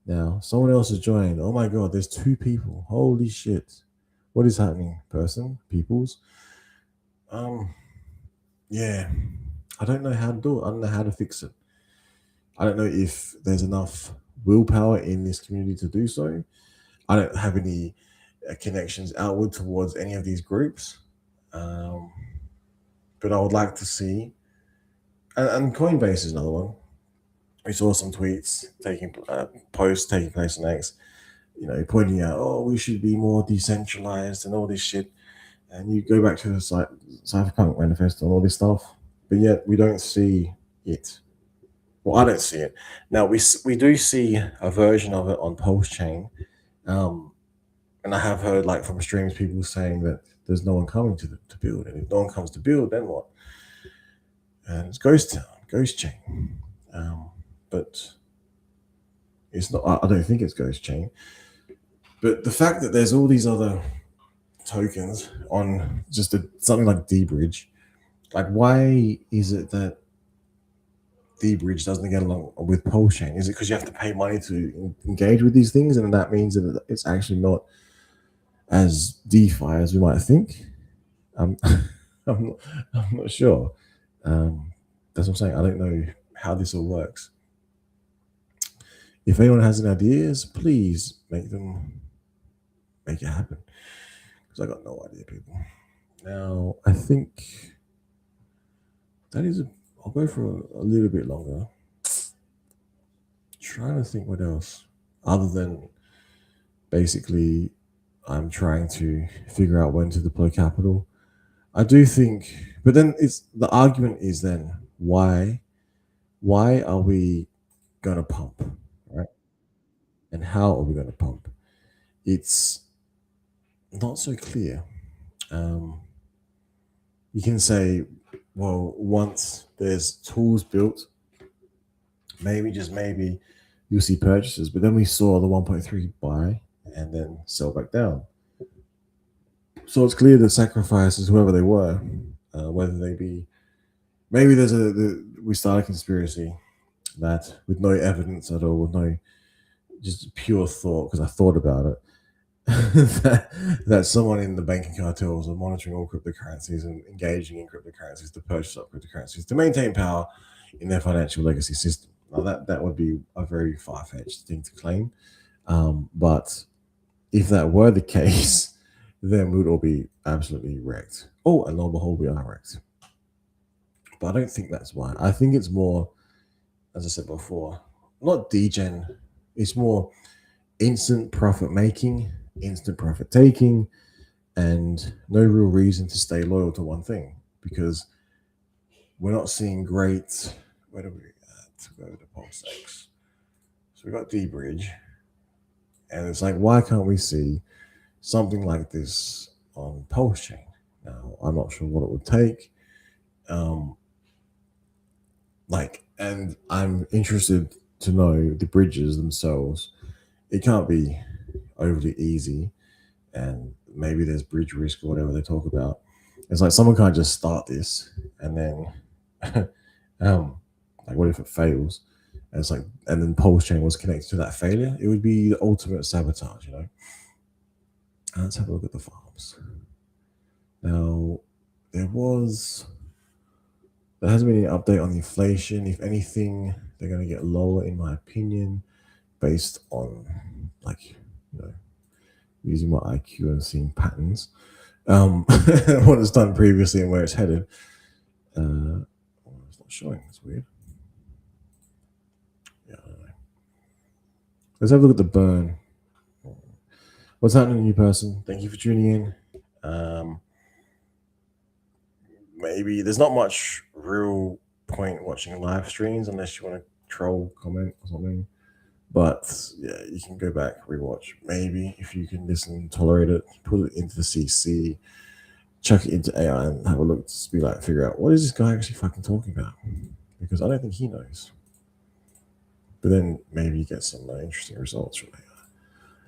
Now, someone else has joined. Oh my god, there's two people. Holy shit. What is happening, person? Peoples? Um, yeah. I don't know how to do it. I don't know how to fix it. I don't know if there's enough willpower in this community to do so. I don't have any connections outward towards any of these groups. Um, but I would like to see, and Coinbase is another one. We saw some tweets taking posts taking place on X, pointing out, oh, we should be more decentralized and all this shit. And you go back to the Cypherpunk Manifesto and all this stuff, but yet we don't see it. Well, I don't see it. Now we do see a version of it on Pulse Chain, um, and I have heard like from streams people saying that there's no one coming to build, and if no one comes to build, then what? And it's Ghost Town, Ghost Chain, but it's not. I don't think it's Ghost Chain. But the fact that there's all these other tokens on just something like D Bridge, like why is it that D Bridge doesn't get along with Pulse Chain? Is it because you have to pay money to engage with these things, and that means that it's actually not as DeFi as we might think? Um, I'm not sure. That's what I'm saying. I don't know how this all works. If anyone has any ideas, please make it happen. Because I got no idea, people. Now, I think that is. I'll go for a little bit longer. Trying to think what else, other than basically, I'm trying to figure out when to deploy capital. I do think, but then it's the argument is then why are we gonna pump, right? And how are we gonna pump? It's not so clear. Um, you can say, well, once there's tools built, maybe just maybe you'll see purchases. But then we saw the 1.3 buy and then sell back down. So it's clear the sacrifices, whoever they were, whether they be maybe we start a conspiracy that with no evidence at all, with no just pure thought, because I thought about it, that someone in the banking cartels are monitoring all cryptocurrencies and engaging in cryptocurrencies to purchase up cryptocurrencies to maintain power in their financial legacy system. Now that would be a very far fetched thing to claim, but if that were the case, then we would all be absolutely wrecked. Oh, and lo and behold, we are wrecked. But I don't think that's why. I think it's more, as I said before, not degen. It's more instant profit making, instant profit taking, and no real reason to stay loyal to one thing because we're not seeing great. Where do we at? Go to Pulse X. So we got D Bridge, and it's like, why can't we see something like this on Pulse Chain? Now, I'm not sure what it would take. And I'm interested to know the bridges themselves. It can't be overly easy, and maybe there's bridge risk or whatever they talk about. It's like someone can't just start this and then, like, what if it fails? And it's like, and then Pulse Chain was connected to that failure. It would be the ultimate sabotage, Let's have a look at the farms. Now, there hasn't been any update on the inflation. If anything, they're going to get lower, in my opinion, based on using my IQ and seeing patterns. What it's done previously and where it's headed. It's not showing. It's weird. Yeah, I don't know. Let's have a look at the burn. What's happening, new person? Thank you for tuning in. Maybe there's not much real point watching live streams unless you want to troll, comment, or something. But yeah, you can go back, rewatch. Maybe if you can listen, tolerate it, put it into the CC, chuck it into AI, and have a look to be like, figure out what is this guy actually fucking talking about? Because I don't think he knows. But then maybe you get some interesting results from AI.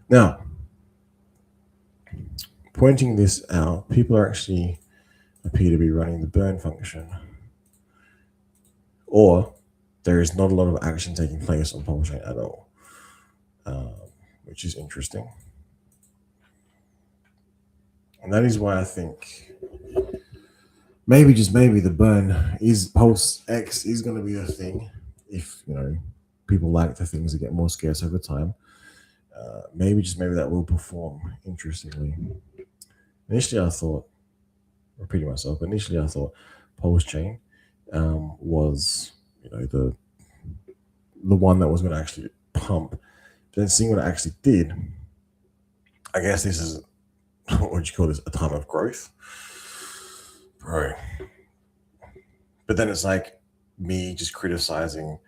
Now, pointing this out, people are actually appear to be running the burn function, or there is not a lot of action taking place on Pulse Chain at all. which is interesting. And that is why I think maybe, just maybe, the burn is post X is going to be a thing if, people like the things that get more scarce over time. Maybe, just maybe, that will perform interestingly. Initially, I thought, repeating myself, but initially I thought Pulse Chain was, the one that was going to actually pump. But then seeing what it actually did, I guess this is what would you call this, a time of growth, bro. But then it's like me just criticizing,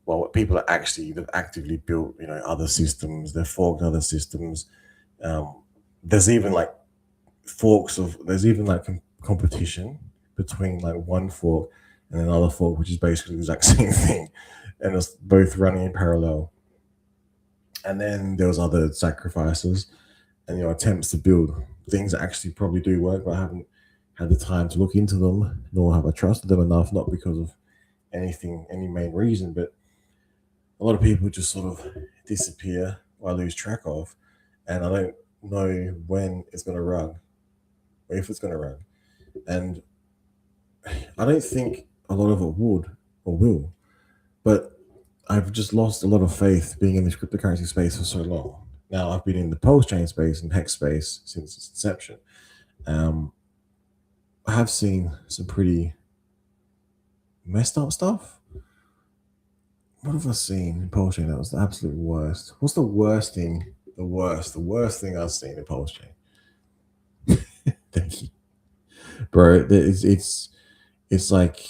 well, what people are actually, they've actively built, other systems, they've forked other systems. There's even like there's even like competition between like one fork and another fork, which is basically the exact same thing, and it's both running in parallel. And then there was other sacrifices and attempts to build things that actually probably do work, but I haven't had the time to look into them, nor have I trusted them enough, not because of any main reason, but a lot of people just sort of disappear or I lose track of, and I don't know when it's going to run or if it's going to run. And I don't think a lot of it would or will, but I've just lost a lot of faith being in this cryptocurrency space for so long. Now I've been in the post chain space and hex space since its inception. Um, I have seen some pretty messed up stuff. What have I seen in post chain that was the absolute worst? What's the worst thing? The worst thing I've seen in post chain. Thank you, bro. It's like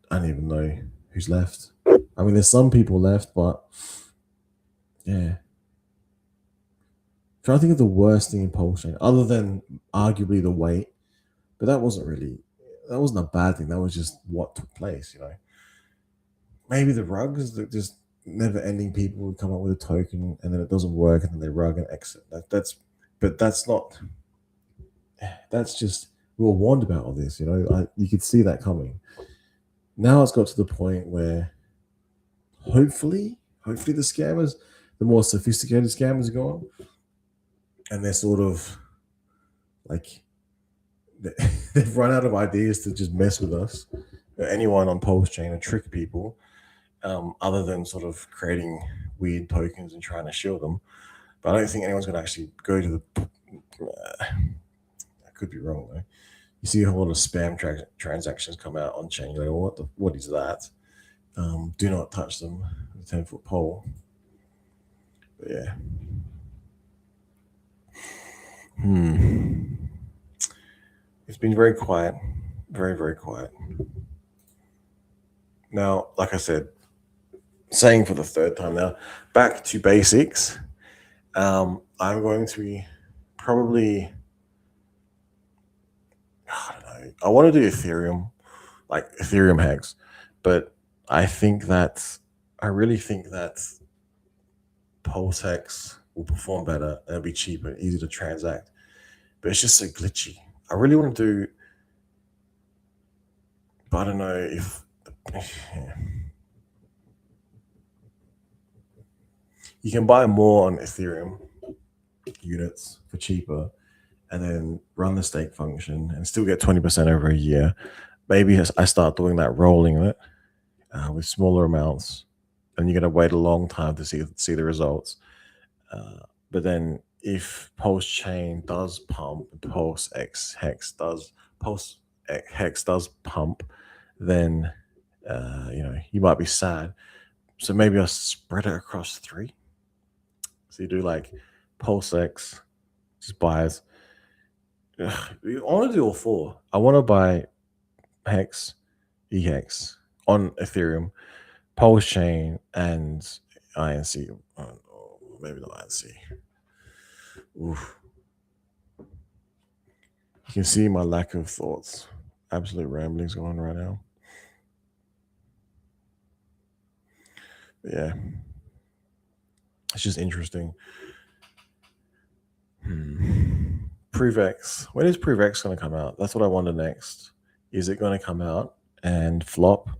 I don't even know who's left. I mean, there's some people left, but yeah. Trying to think of the worst thing in post chain, other than arguably the wait, but that wasn't a bad thing. That was just what took place. Maybe the rugs, that just never ending people would come up with a token and then it doesn't work and then they rug and exit. But that's not. That's just, we were warned about all this. You could see that coming. Now it's got to the point where hopefully the more sophisticated scammers are gone, and they're sort of like they've run out of ideas to just mess with us, or anyone on post chain, and trick people, other than sort of creating weird tokens and trying to shield them. But I don't think anyone's going to actually go to the. I could be wrong though. You see a whole lot of spam transactions come out on chain. You're like, what is that? Do not touch them with a 10-foot pole. But yeah. It's been very quiet. Very, very quiet. Now, like I said, saying for the third time now, back to basics. I'm going to be probably, I don't know. I want to do Ethereum, like Ethereum HEX, but I really think that Pulse HEX will perform better and it'll be cheaper and easy to transact. But it's just so glitchy. I really want to do, but I don't know if you can buy more on Ethereum units for cheaper and then run the stake function and still get 20% over a year. Maybe I start doing that, rolling it with smaller amounts, and you're going to wait a long time to see the results. But then if Pulse Chain does pump, Pulse X Hex does Pulse Hex does pump, then you might be sad. So maybe I'll spread it across 3. So you do like Pulse X, just buys. I want to do all 4. I want to buy Hex, EHEX on Ethereum, Pulse Chain, and INC. Maybe not INC. Oof. You can see my lack of thoughts. Absolute ramblings going on right now. But yeah. It's just interesting. PrevX. When is PrevX going to come out? That's what I wonder next. Is it going to come out and flop?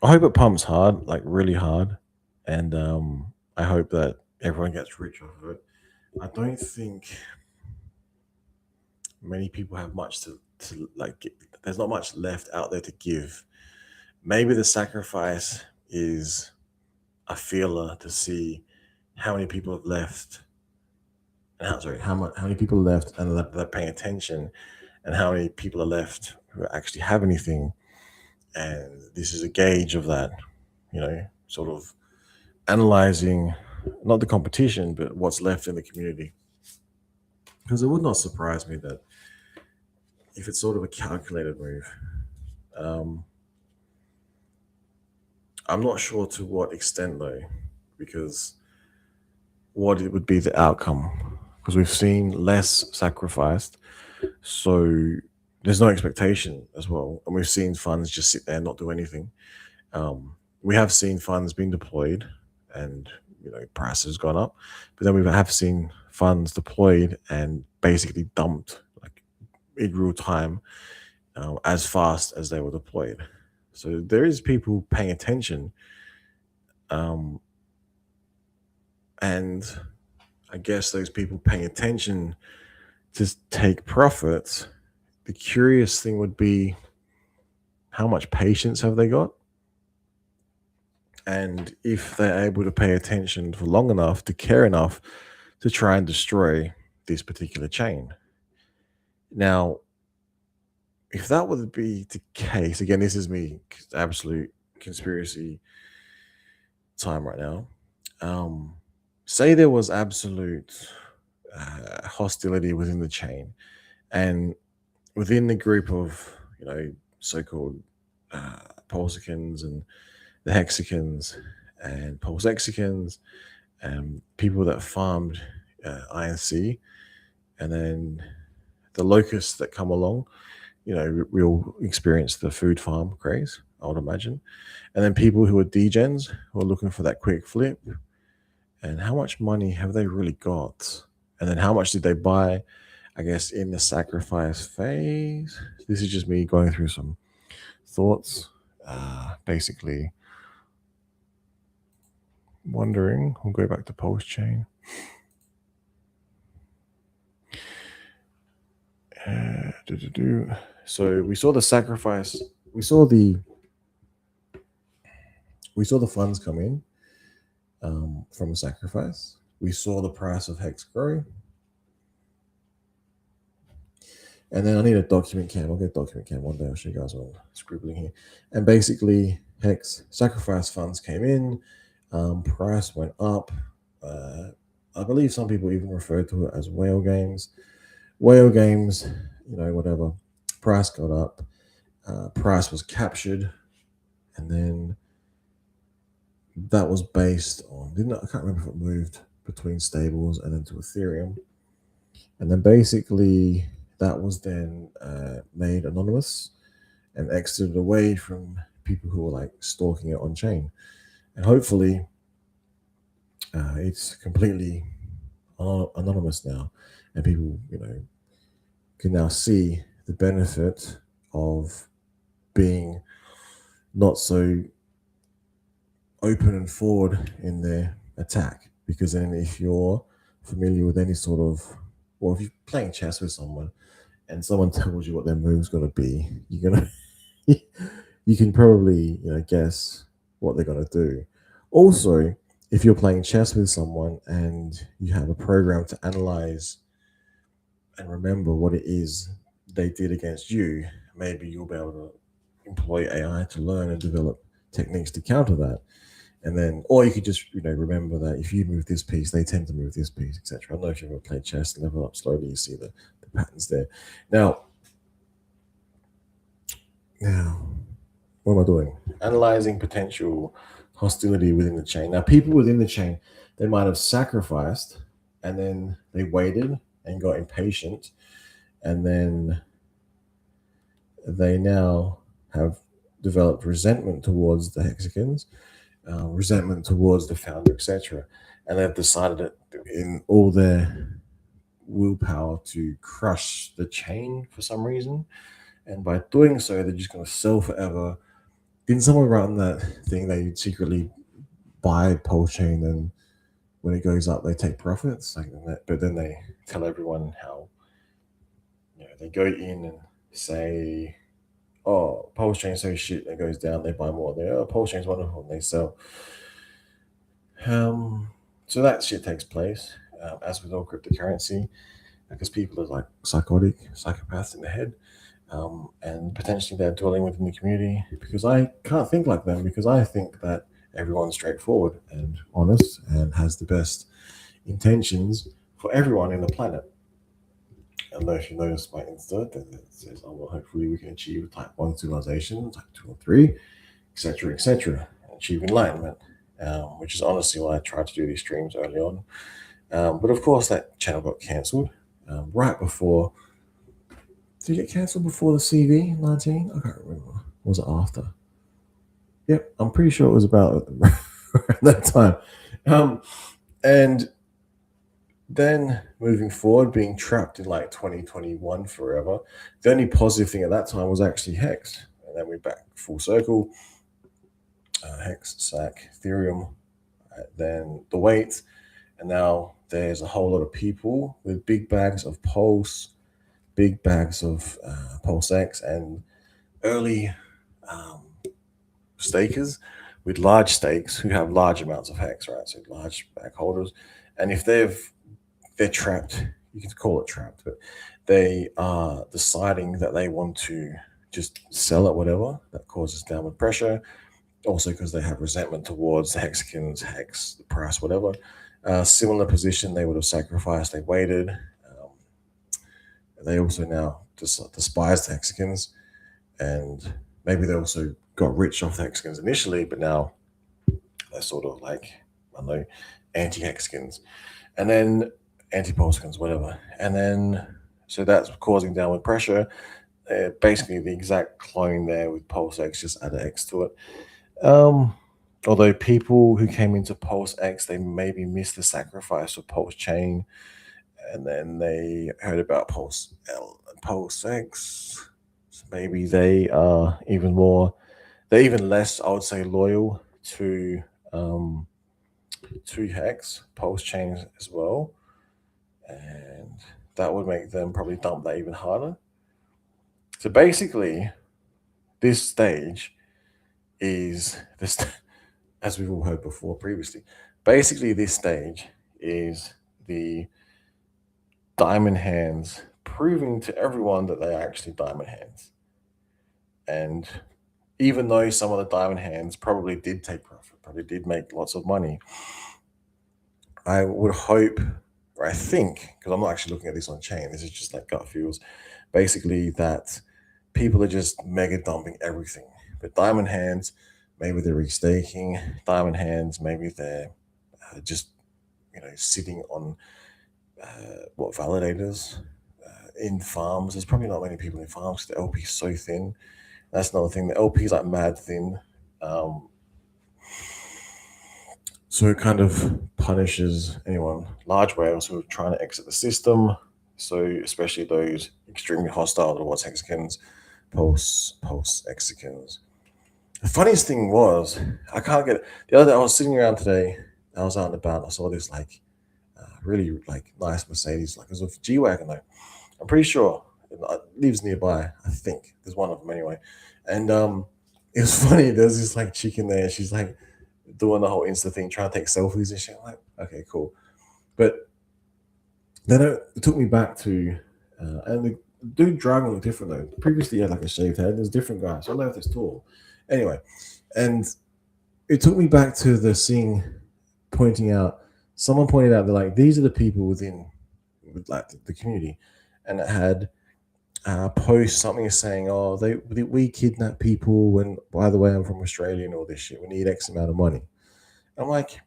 I hope it pumps hard, like really hard. and I hope that everyone gets rich off of it. I don't think many people have much to like. There's not much left out there to give. Maybe the sacrifice is a feeler to see how many people have left, and how many people left and they're paying attention, and how many people are left who actually have anything. And this is a gauge of that, sort of analyzing not the competition, but what's left in the community. Because it would not surprise me that if it's sort of a calculated move, um, I'm not sure to what extent though, because what it would be the outcome. Because we've seen less sacrificed, so there's no expectation as well, and we've seen funds just sit there and not do anything. We have seen funds being deployed, and prices has gone up, but then we have seen funds deployed and basically dumped like in real time, as fast as they were deployed. So there is people paying attention, um, and I guess those people paying attention to take profits. The curious thing would be how much patience have they got, and if they're able to pay attention for long enough to care enough to try and destroy this particular chain. Now, if that would be the case, again, this is me, absolute conspiracy time right now. Um, Say there was absolute hostility within the chain, and within the group of so-called Pulsicans and the Hexicans and Pulsexicans, and people that farmed INC, and then the locusts that come along. We'll experience the food farm craze, I would imagine. And then people who are degens who are looking for that quick flip. And how much money have they really got? And then how much did they buy, I guess, in the sacrifice phase? This is just me going through some thoughts. Basically, wondering, we'll go back to Pulse Chain. So we saw the sacrifice. We saw the funds come in, from a sacrifice. We saw the price of HEX grow, and then I need a document cam. I'll get a document cam one day. I'll show you guys what I'm scribbling here. And basically, HEX sacrifice funds came in, price went up. I believe some people even refer to it as whale games. Whale games, whatever. Price got up. Price was captured, and then that was based on, I can't remember if it moved between stables and then to Ethereum. And then basically that was then made anonymous and exited away from people who were like stalking it on chain. And hopefully it's completely anonymous now, and people, can now see the benefit of being not so open and forward in their attack. Because then if you're familiar with any sort of, or if you're playing chess with someone and someone tells you what their move's going to be, you're going to you can probably guess what they're going to do. Also, if you're playing chess with someone and you have a program to analyze and remember what it is they did against you, maybe you'll be able to employ AI to learn and develop techniques to counter that. And then, or you could just remember that if you move this piece, they tend to move this piece, etc. I don't know if you've ever played chess, level up slowly, you see the patterns there. Now, what am I doing? Analyzing potential hostility within the chain. Now, people within the chain, they might have sacrificed, and then they waited and got impatient, and then they now have developed resentment towards the Hexicans, resentment towards the founder, etc. And they've decided in all their willpower to crush the chain for some reason. And by doing so, they're just going to sell forever. Didn't someone write on that thing that you'd secretly buy Pulse Chain, and when it goes up, they take profits. Like, but then they tell everyone how, they go in and say, "Oh, Pulse Chain's so shit," and it goes down. They buy more. They, "Oh, Pulse Chain's wonderful," and they sell. So that shit takes place, as with all cryptocurrency, because people are like psychopaths in the head, and potentially they're dwelling within the community. Because I can't think like them, because I think that everyone's straightforward and honest and has the best intentions for everyone in the planet. And if you notice my Insta, then it says, "Oh, well, hopefully we can achieve type 1 civilization, type 2 or 3, etc., etc., achieve enlightenment," which is honestly why I tried to do these streams early on. But of course, that channel got cancelled right before. Did it get cancelled before the CV-19? I can't remember. Or was it after? Yep, I'm pretty sure it was about that time. And then moving forward, being trapped in like 2021 forever, the only positive thing at that time was actually HEX. And then we're back full circle. HEX, SAC, Ethereum, then the weight. And now there's a whole lot of people with big bags of Pulse, big bags of Pulse X, and early stakers with large stakes who have large amounts of HEX, right? So large bag holders. And if they're trapped, you can call it trapped, but they are deciding that they want to just sell at whatever, that causes downward pressure. Also because they have resentment towards the Hexicans, HEX, the price, whatever. Similar position, they would have sacrificed, they waited. They also now despise the Hexicans, and maybe they also got rich off the Hexicans initially, but now they're sort of like, I don't know, anti-Hexicans, and then anti-Polskans, whatever. And then, so that's causing downward pressure. Basically, the exact clone there with Pulse X, just add an X to it. Although people who came into Pulse X, they maybe missed the sacrifice of Pulse Chain, and then they heard about Pulse L and Pulse X. So maybe they are they're even less, I would say, loyal to HEX, Pulse Chain as well. And that would make them probably dump that even harder. So basically, this stage is this, as we've all heard before previously. Basically, this stage is the diamond hands proving to everyone that they're actually diamond hands. And even though some of the diamond hands probably did take profit, probably did make lots of money, I would hope, or I think, because I'm not actually looking at this on chain, this is just like gut feels, basically that people are just mega dumping everything. But diamond hands, maybe they're restaking. Diamond hands, maybe they're just sitting on validators in farms. There's probably not many people in farms because the LP is so thin. That's another thing. The LP is like mad thin. So it kind of punishes anyone, large whales who are trying to exit the system. So especially those extremely hostile towards Hexicans, Pulse Hexicans. The funniest thing was, I can't get it. The other day, I was sitting around today, I was out and about, and I saw this really like nice Mercedes, like it was a G-Wagon though. I'm pretty sure it lives nearby. I think there's one of them anyway. And it was funny. There's this like chick in there. She's like doing the whole Insta thing, trying to take selfies and shit. I'm like, okay, cool. But then it took me back to, and the dude driving looked different though. Previously, he had like a shaved head. There's different guys. So I don't know if it's tall. Anyway, and it took me back to the scene pointing out. Someone pointed out that like these are the people within like the community, and it had post something saying, "Oh, we kidnap people, and by the way, I'm from Australia and all this shit. We need X amount of money." I'm like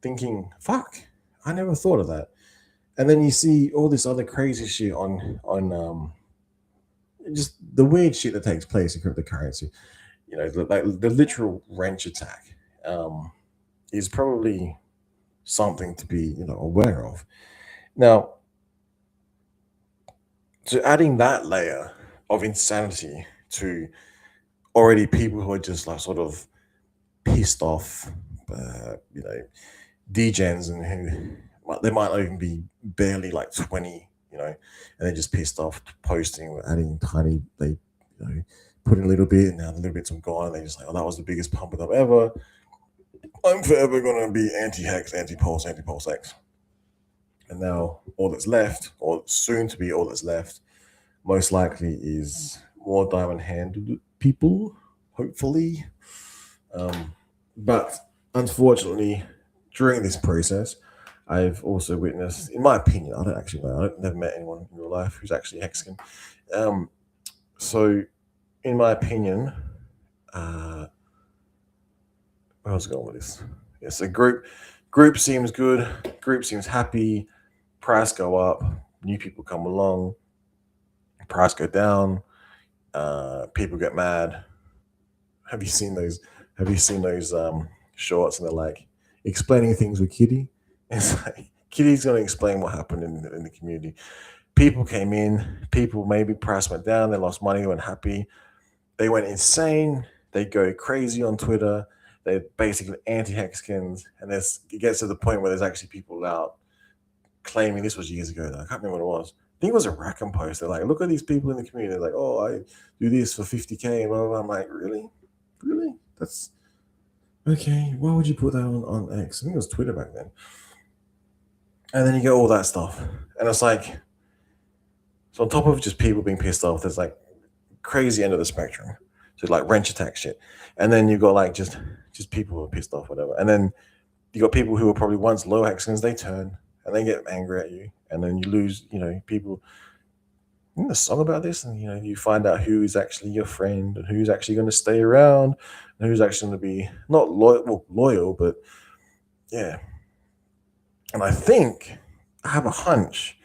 thinking, "Fuck, I never thought of that." And then you see all this other crazy shit on just the weird shit that takes place in cryptocurrency. Like the literal wrench attack is probably something to be aware of. Now, so adding that layer of insanity to already people who are just like sort of pissed off degens and who they might not even be barely like 20, and they're just pissed off posting, adding tiny, they put in a little bit and now the little bits are gone. And they're just like, oh, that was the biggest pump up ever. I'm forever gonna be anti-hex, anti-pulse X. And now all that's left, or soon to be all that's left, most likely is more diamond handed people, hopefully. But unfortunately, during this process, I've also witnessed, in my opinion, I don't actually know, I've never met anyone in real life who's actually Hexagon. So, in my opinion, where I was going with this? Yes, a group seems good, group seems happy, price go up, new people come along, price go down, people get mad. Have you seen those? Have you seen those shorts? And they're like explaining things with Kitty. It's like Kitty's going to explain what happened in the community. People came in. People maybe price went down. They lost money. They went happy. They went insane. They go crazy on Twitter. They're basically anti-hexkins, and it gets to the point where there's actually people out claiming this was years ago. Though. I can't remember what it was. I think it was a Rackham post. They're like, look at these people in the community. They're like, oh, I do this for 50K. And blah, blah, blah. I'm like, really? Really? That's okay. Why would you put that on X? I think it was Twitter back then. And then you get all that stuff. And it's like, so on top of just people being pissed off, there's like crazy end of the spectrum. So like wrench attack shit. And then you've got like just people who are pissed off, whatever. And then you got people who were probably once low hexagons, they turn and they get angry at you. And then you lose, people a song about this, and you find out who is actually your friend and who's actually going to stay around and who's actually going to be not loyal, but yeah. And I think I have a hunch.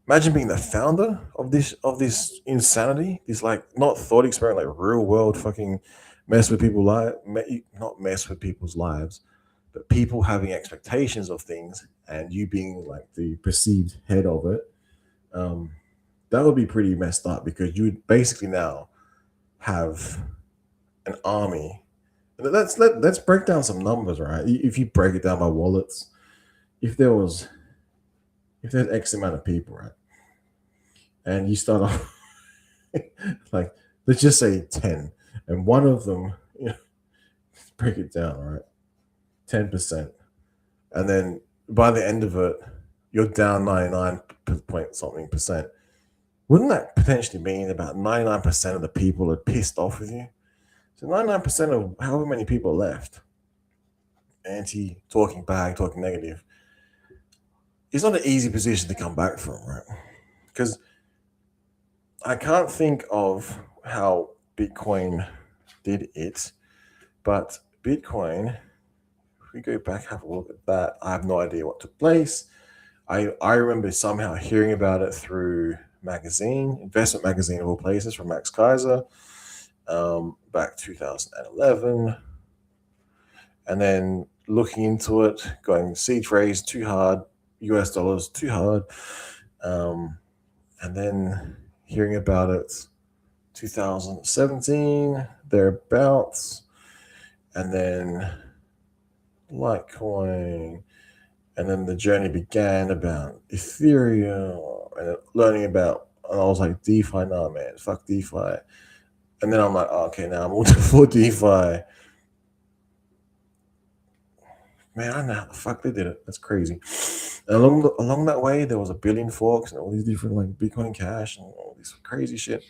Imagine being the founder of this insanity, this like not thought experiment, like real world fucking mess with people not mess with people's lives, but people having expectations of things and you being like the perceived head of it. Um, that would be pretty messed up because you would basically now have an army. Let's break down some numbers, right? If you break it down by wallets, if there's X amount of people, right, and you start off like let's just say 10, and one of them, break it down, right, 10%, and then by the end of it, you're down 99 point something percent. Wouldn't that potentially mean about 99% of the people are pissed off with you? So 99% of however many people are left, anti, talking back, talking negative, it's not an easy position to come back from, right? Because I can't think of how Bitcoin did it, but Bitcoin, if we go back, have a look at that, I have no idea what took place. I remember somehow hearing about it through investment magazine of all places, from Max Kaiser, back 2011, and then looking into it, going seed raise too hard, US dollars too hard, and then hearing about it 2017 thereabouts, and then Litecoin, and then the journey began about Ethereum and learning about. And I was like, DeFi, nah, man, fuck DeFi. And then I'm like, oh, okay, now I'm all for DeFi. Man, I don't know how the fuck they did it. That's crazy. And along that way, there was a billion forks and all these different like Bitcoin Cash and all this crazy shit.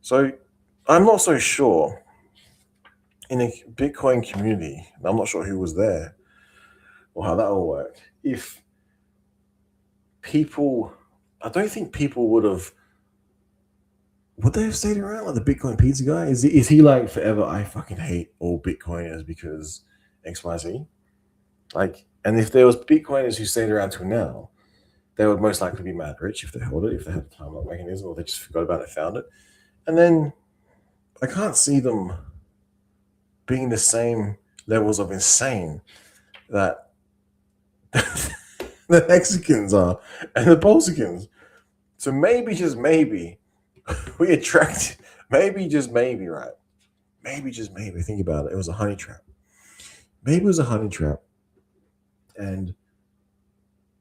So I'm not so sure in a Bitcoin community. I'm not sure who was there or how that all worked. If people, I don't think people would they have stayed around like the Bitcoin pizza guy? Is he like forever? I fucking hate all Bitcoiners because XYZ. Like, and if there was Bitcoiners who stayed around till now, they would most likely be mad rich if they held it, if they had a time lock mechanism, or they just forgot about it and found it. And then I can't see them being the same levels of insane that the Mexicans are and the Polsicans. So maybe, just maybe, we attract, maybe, just maybe, right? Maybe, just maybe, think about it. It was a honey trap. maybe it was a honey trap, and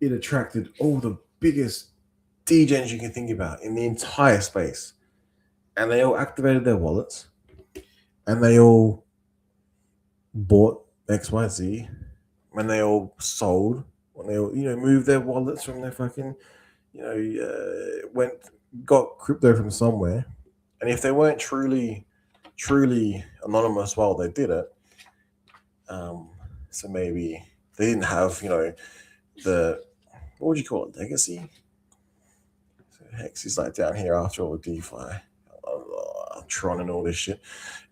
it attracted all the biggest DJs you can think about in the entire space, and they all activated their wallets, and they all bought XYZ, when they all sold, when they all moved their wallets from their fucking went got crypto from somewhere, and if they weren't truly anonymous while they did it, so maybe they didn't have the what would you call it, legacy. So Hex is like down here after all the DeFi, Tron and all this shit,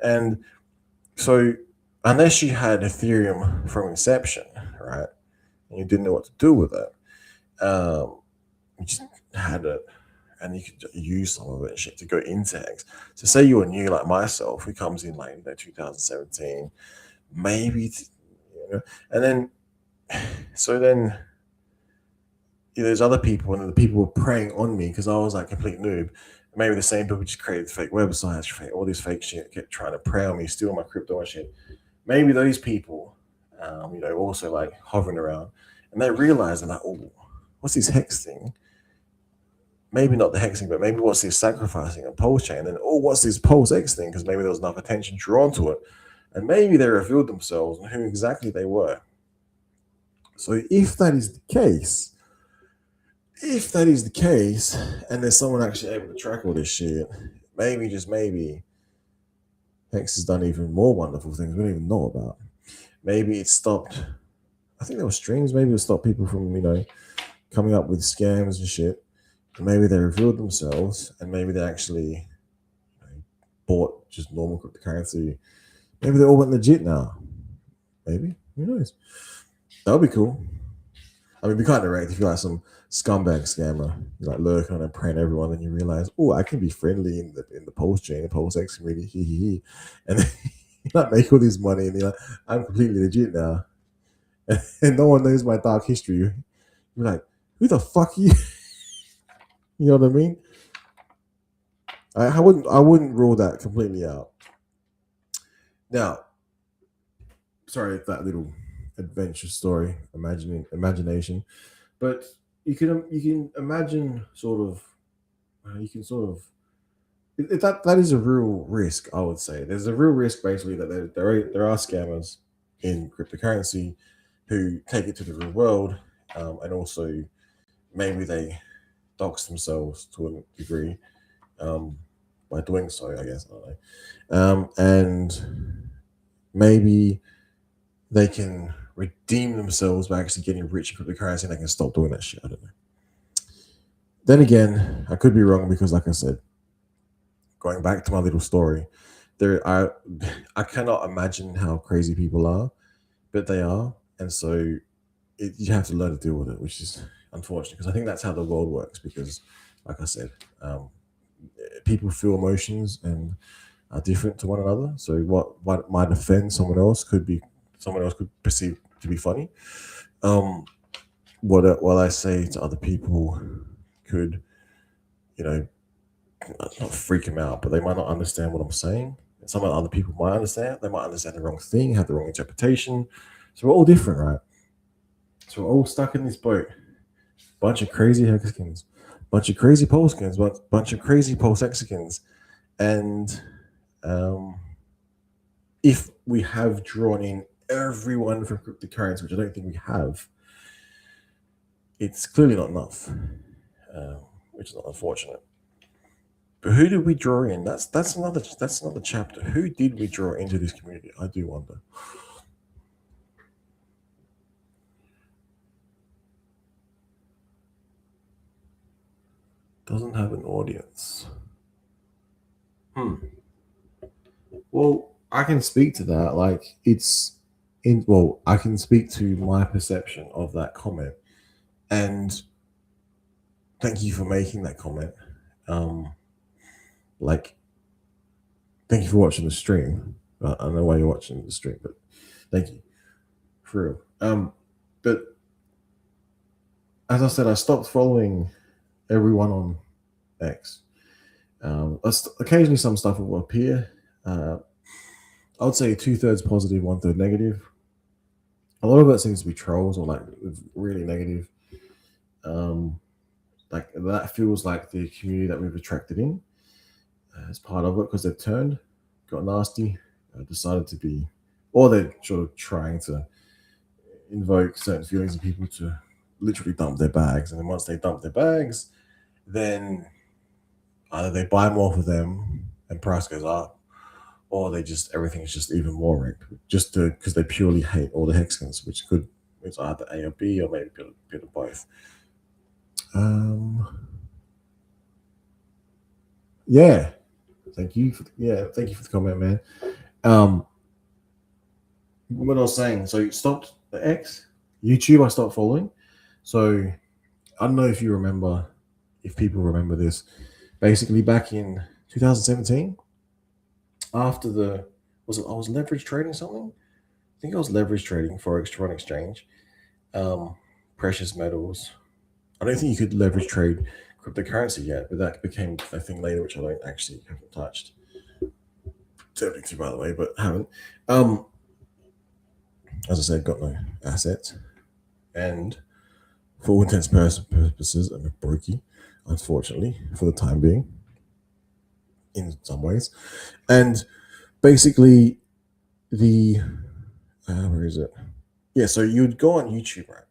and so unless you had Ethereum from inception, right, and you didn't know what to do with it, you just had it, and you could use some of it and shit to go into Hex. So say you were new like myself, who comes in like 2017, maybe, and then so then there's other people, and the people were preying on me because I was like complete noob. Maybe the same people just created fake websites, all this fake shit, kept trying to prey on me, steal my crypto and shit. Maybe those people, also like hovering around, and they realize they're like, oh, what's this Hex thing? Maybe not the hexing, but maybe what's this sacrificing a pulse chain? And oh, what's this pulse X thing? Because maybe there was enough attention drawn to it, and maybe they revealed themselves and who exactly they were. So if that is the case, and there's someone actually able to track all this shit, maybe, just maybe, Hex has done even more wonderful things we don't even know about. Maybe it stopped. I think there were streams. Maybe it stopped people from coming up with scams and shit. Maybe they revealed themselves, and maybe they actually bought just normal cryptocurrency. Maybe they all went legit now. Maybe, who knows? That would be cool. I mean, it'd be kind of direct if you're like some scumbag scammer, you're like lurking and praying everyone, and you realize, oh, I can be friendly in the post chain, the post X community, and then you like make all this money, and you're like, I'm completely legit now, and no one knows my dark history. You're like, who the fuck are you? You know what I mean? I wouldn't rule that completely out. Now, sorry if that little adventure story, imagination, but you can imagine sort of, that is a real risk. I would say there's a real risk basically that there are scammers in cryptocurrency who take it to the real world, and also maybe they dox themselves to a degree, by doing so, I guess. I don't know. And maybe they can redeem themselves by actually getting rich in cryptocurrency, and they can stop doing that shit. I don't know. Then again, I could be wrong because, like I said, going back to my little story, I cannot imagine how crazy people are, but they are, and so you have to learn to deal with it, which is unfortunate because I think that's how the world works. Because, like I said, people feel emotions and are different to one another. So what might offend someone else could perceive to be funny. What I say to other people could, not freak them out, but they might not understand what I'm saying. And some other people might understand. They might understand the wrong thing, have the wrong interpretation. So we're all different, right? So we're all stuck in this boat. Bunch of crazy Hexicans, bunch of crazy Polskins, bunch of crazy Polsexicans. And if we have drawn in everyone from cryptocurrency, which I don't think we have, it's clearly not enough, which is not unfortunate. But who did we draw in? That's another chapter. Who did we draw into this community? I do wonder. Doesn't have an audience. Well, I can speak to that. Like I can speak to my perception of that comment. And thank you for making that comment. Like, thank you for watching the stream. I don't know why you're watching the stream, but thank you for real. But as I said, I stopped following everyone on X. Occasionally, some stuff will appear. I would say 2/3 positive, 1/3 negative. a lot of it seems to be trolls or like really negative. Um, like that feels like the community that we've attracted in as part of it because they've turned, got nasty, decided to be, or they're sort of trying to invoke certain feelings in people to literally dump their bags. And then once they dump their bags, then either they buy more for them and price goes up, or they just everything is just even more rigged, just because they purely hate all the hexagons, which could it's either A or B or maybe a bit of both. Um, yeah, thank you for the comment, man. Um, what I was saying, so you stopped the X YouTube. I stopped following. So I don't know if you remember, if people remember this. Basically, back in 2017, after the was it I was leverage trading something. I think I was leverage trading forex foreign exchange, um, precious metals. I don't think you could leverage trade cryptocurrency yet, but that became a thing later, which I don't actually haven't touched. Tempting to, by the way, but haven't. Um, as I said, got no assets, and for all intents and purposes, I'm a brokey, unfortunately, for the time being, in some ways. And basically, the where is it? Yeah, so you'd go on YouTube, right?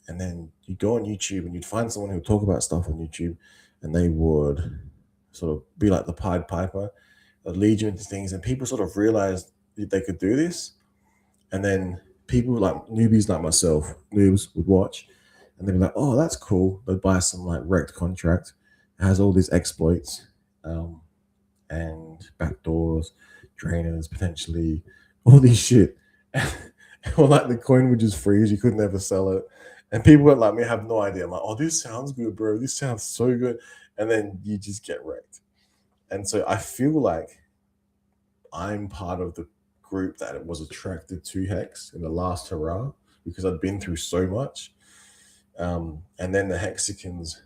And then you'd go on YouTube and you'd find someone who would talk about stuff on YouTube, and they would sort of be like the Pied Piper, that lead you into things, and people sort of realized that they could do this, and then people like newbies like myself, noobs would watch, and they'd be like, "Oh, that's cool." They'd buy some like wrecked contract, it has all these exploits, um, and backdoors, drainers, potentially all these shit. Or like the coin would just freeze, you could never sell it. And people would like me have no idea. I'm like, oh, this sounds good, bro. This sounds so good. And then you just get wrecked. And so I feel like I'm part of the group that was attracted to Hex in the last hurrah because I'd been through so much. And then the Hexicans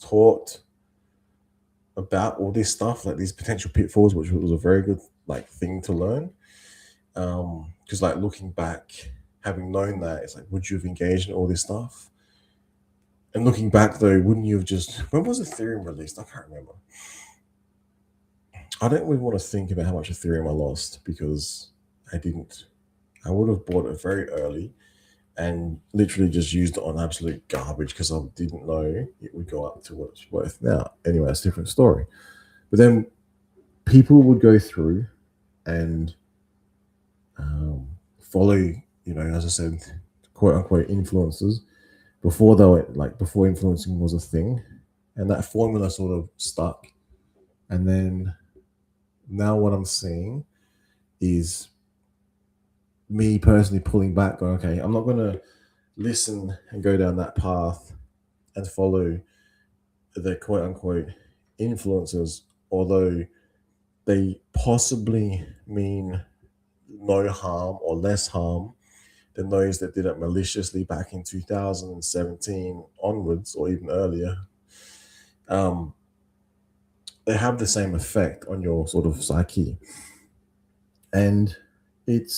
taught about all this stuff, like these potential pitfalls, which was a very good like thing to learn. Because like looking back, having known that, it's like, would you have engaged in all this stuff? And looking back though, wouldn't you have just when was Ethereum released? I can't remember. I don't really want to think about how much Ethereum I lost because I didn't. I would have bought it very early and literally just used it on absolute garbage because I didn't know it would go up to what it's worth now. Anyway, it's a different story. But then people would go through and follow, as I said, quote unquote influencers before they were like before influencing was a thing, and that formula sort of stuck. And then now what I'm seeing is me personally pulling back, going, okay, I'm not going to listen and go down that path and follow the quote unquote influencers, although they possibly mean no harm or less harm than those that did it maliciously back in 2017 onwards or even earlier. Um, they have the same effect on your sort of psyche. And it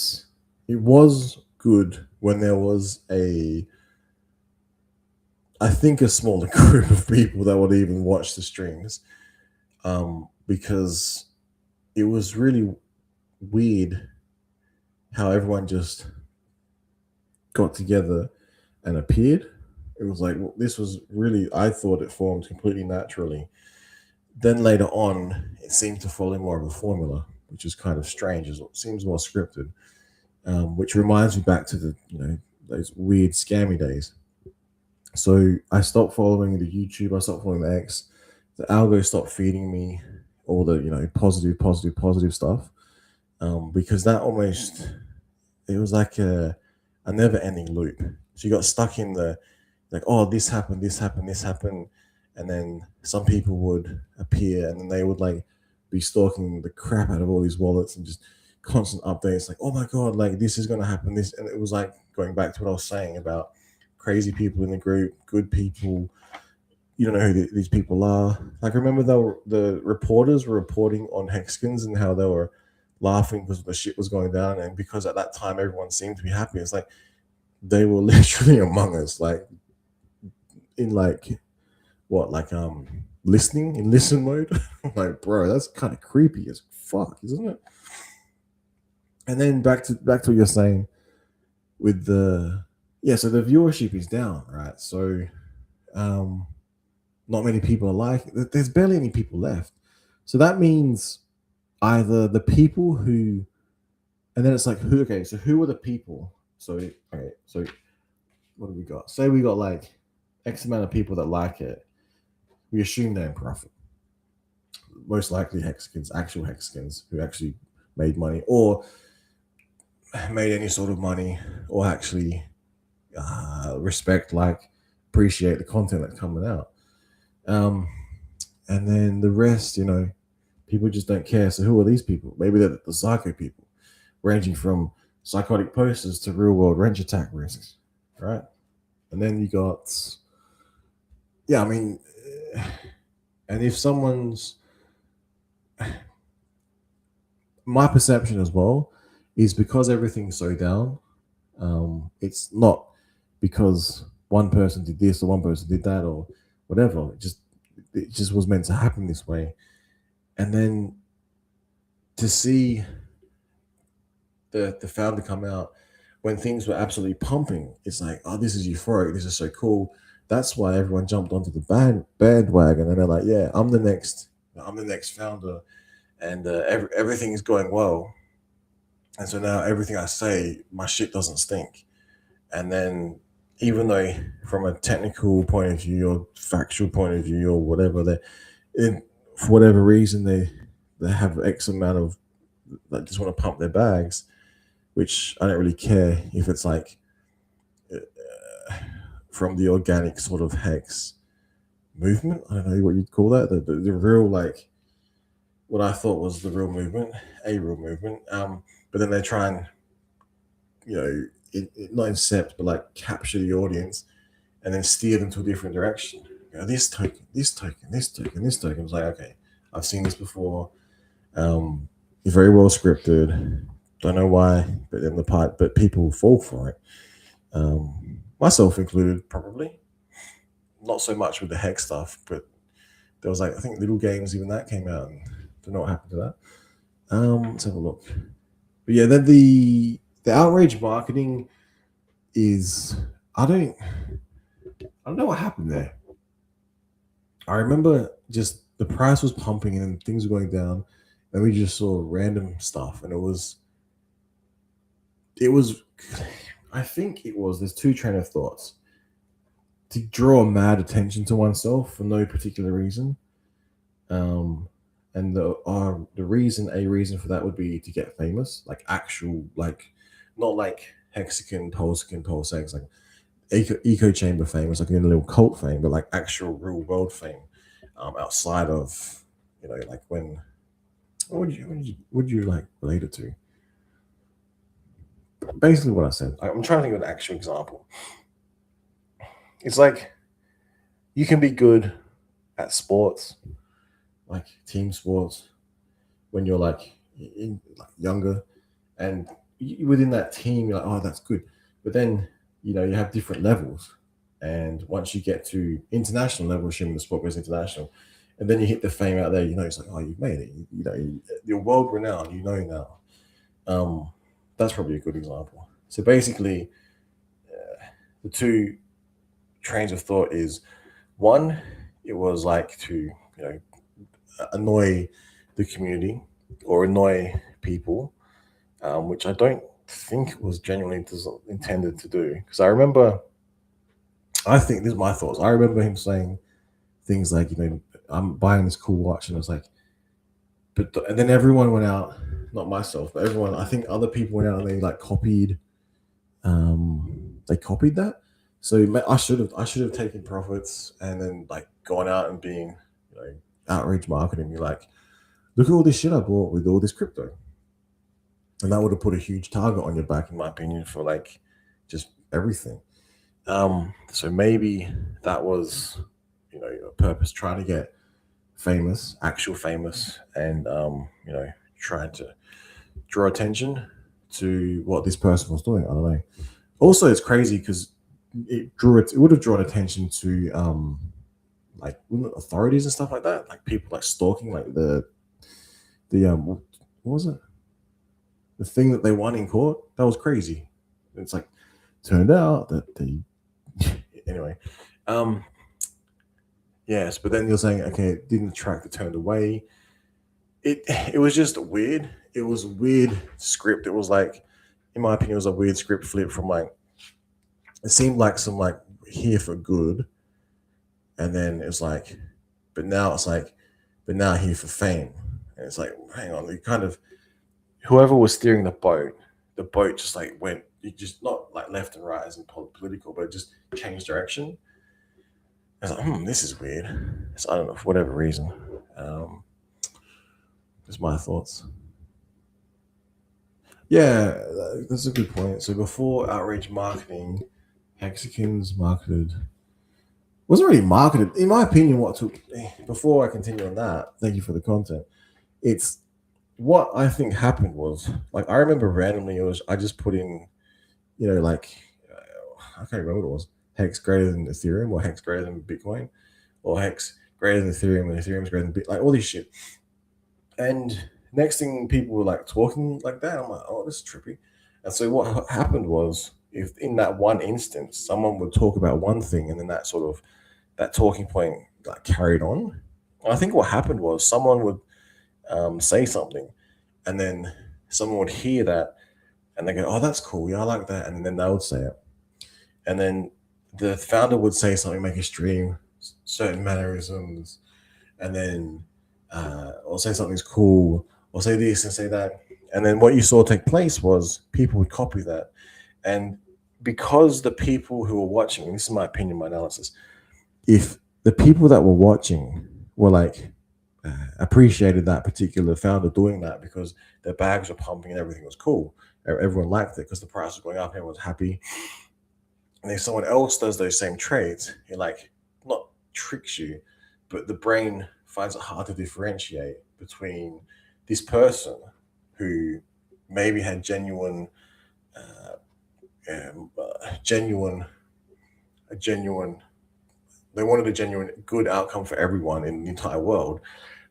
was good when there was I think a smaller group of people that would even watch the streams, because it was really weird how everyone just got together and appeared. It was like this was really, I thought it formed completely naturally. Then later on, it seemed to follow more of a formula, which is kind of strange. It seems more scripted, which reminds me back to the those weird scammy days. So I stopped following the YouTube. I stopped following the X. The algo stopped feeding me all the positive stuff, because that almost it was like a never ending loop. So you got stuck in the like, oh, this happened, this happened, this happened, and then some people would appear, and then they would like be stalking the crap out of all these wallets and just constant updates, like, oh my god, like this is gonna happen, this, and it was like going back to what I was saying about crazy people in the group, good people. You don't know who these people are. Like, remember the reporters were reporting on Hexkins and how they were laughing because the shit was going down, and because at that time everyone seemed to be happy. It's like they were literally among us, like in like what, like listening in listen mode. Like, bro, that's kind of creepy as fuck, isn't it? And then back to what you're saying with the, yeah, so the viewership is down, right? So um not many people are like, there's barely any people left. So that means either the people who, and then it's like who, okay, so who are the people? So okay, so what do we got? Say we got like X amount of people that like it. We assume they're in profit. Most likely Hexicans, actual Hexicans who actually made money or made any sort of money, or actually respect, like, appreciate the content that's coming out. Um, and then the rest, people just don't care. So who are these people? Maybe they're the psycho people, ranging from psychotic posters to real world wrench attack risks, right? And then you got, yeah, I mean, and if someone's, my perception as well is because everything's so down. It's not because one person did this or one person did that or whatever. It just was meant to happen this way. And then to see the founder come out when things were absolutely pumping, it's like, oh, this is euphoric. This is so cool. That's why everyone jumped onto the bandwagon, and they're like, yeah, I'm the next founder, and everything is going well. And so now everything I say, my shit doesn't stink. And then, even though from a technical point of view or factual point of view or whatever, for whatever reason they have X amount of, like, just want to pump their bags, which I don't really care if it's like from the organic sort of hex movement. I don't know what you'd call that. The real, like, what I thought was the real movement, a real movement. But then they try and, not incept, but like capture the audience and then steer them to a different direction. This token, this token, this token, this token. It's like, okay, I've seen this before. It's very well scripted. Don't know why, but then but people fall for it. Myself included, probably. Not so much with the hex stuff, but there was, like, I think Little Games, even that came out, and don't know what happened to that. Let's have a look. But yeah, then the outrage marketing is, I don't know what happened there. I remember just the price was pumping and things were going down, and we just saw random stuff, and it was I think it was, there's two train of thoughts: to draw mad attention to oneself for no particular reason, um and a reason for that would be to get famous, like actual, like, not like Hexagon, Polskin, Polsex, like echo chamber fame, it's like a little cult fame, but like actual real world fame, outside of, like, when, what would you like relate it to? Basically what I said. I'm trying to think of an actual example. It's like, you can be good at sports, like team sports, when you're like younger, and within that team you're like, oh, that's good. But then, you have different levels, and once you get to international level, assuming the sport goes international, and then you hit the fame out there, it's like, oh, you've made it. You're world renowned, now. That's probably a good example. So basically, the two trains of thought is, one, it was like to, annoy the community or annoy people, which I don't think was genuinely intended to do. Because I think, this is my thoughts. I remember him saying things like, I'm buying this cool watch, and it's like, and then everyone went out, not myself, but everyone, I think other people went out and they like copied that. So I should have taken profits and then, like, gone out and being, outreach marketing, be like, look at all this shit I bought with all this crypto. And that would have put a huge target on your back, in my opinion, for, like, just everything. So maybe that was, a purpose, trying to get famous, actual famous, and, trying to draw attention to what this person was doing. I don't know. Also, it's crazy because it would have drawn attention to like authorities and stuff like that, like people like stalking, like the what was it, the thing that they won in court. That was crazy. It's like turned out that they anyway. Um, yes, but then you're saying okay, it didn't attract, it turned away. It was just weird. It was weird script. It was like, in my opinion, it was a weird script flip from like it seemed like some like here for good, and then it's like, but now it's like, but now here for fame, and it's like, hang on, you kind of whoever was steering the boat just like went, it just not like left and right as in political, but it just changed direction. I was like, this is weird. So I don't know for whatever reason. Um, just my thoughts. Yeah, that's a good point. So before outreach marketing, Hexicans marketed wasn't really marketed, in my opinion. What took before I continue on that? Thank you for the content. It's what I think happened was like I remember randomly it was I just put in like I can't remember what it was, hex greater than Ethereum or hex greater than Bitcoin or hex greater than Ethereum and Ethereum's greater than Bitcoin, like all this shit. And next thing people were like talking like that, I'm like, oh, this is trippy. And so what happened was, if in that one instance, someone would talk about one thing, and then that sort of that talking point like carried on. And I think what happened was someone would say something, and then someone would hear that, and they go, "Oh, that's cool. Yeah, I like that." And then they would say it, and then the founder would say something, make a stream, certain mannerisms, and then or say something's cool, or say this and say that, and then what you saw take place was people would copy that, and because the people who were watching, and this is my opinion, my analysis, if the people that were watching were like appreciated that particular founder doing that because their bags were pumping and everything was cool, everyone liked it because the price was going up, everyone was happy, and if someone else does those same traits, it like not tricks you, but the brain finds it hard to differentiate between this person who maybe had genuine, a genuine, they wanted a genuine good outcome for everyone in the entire world,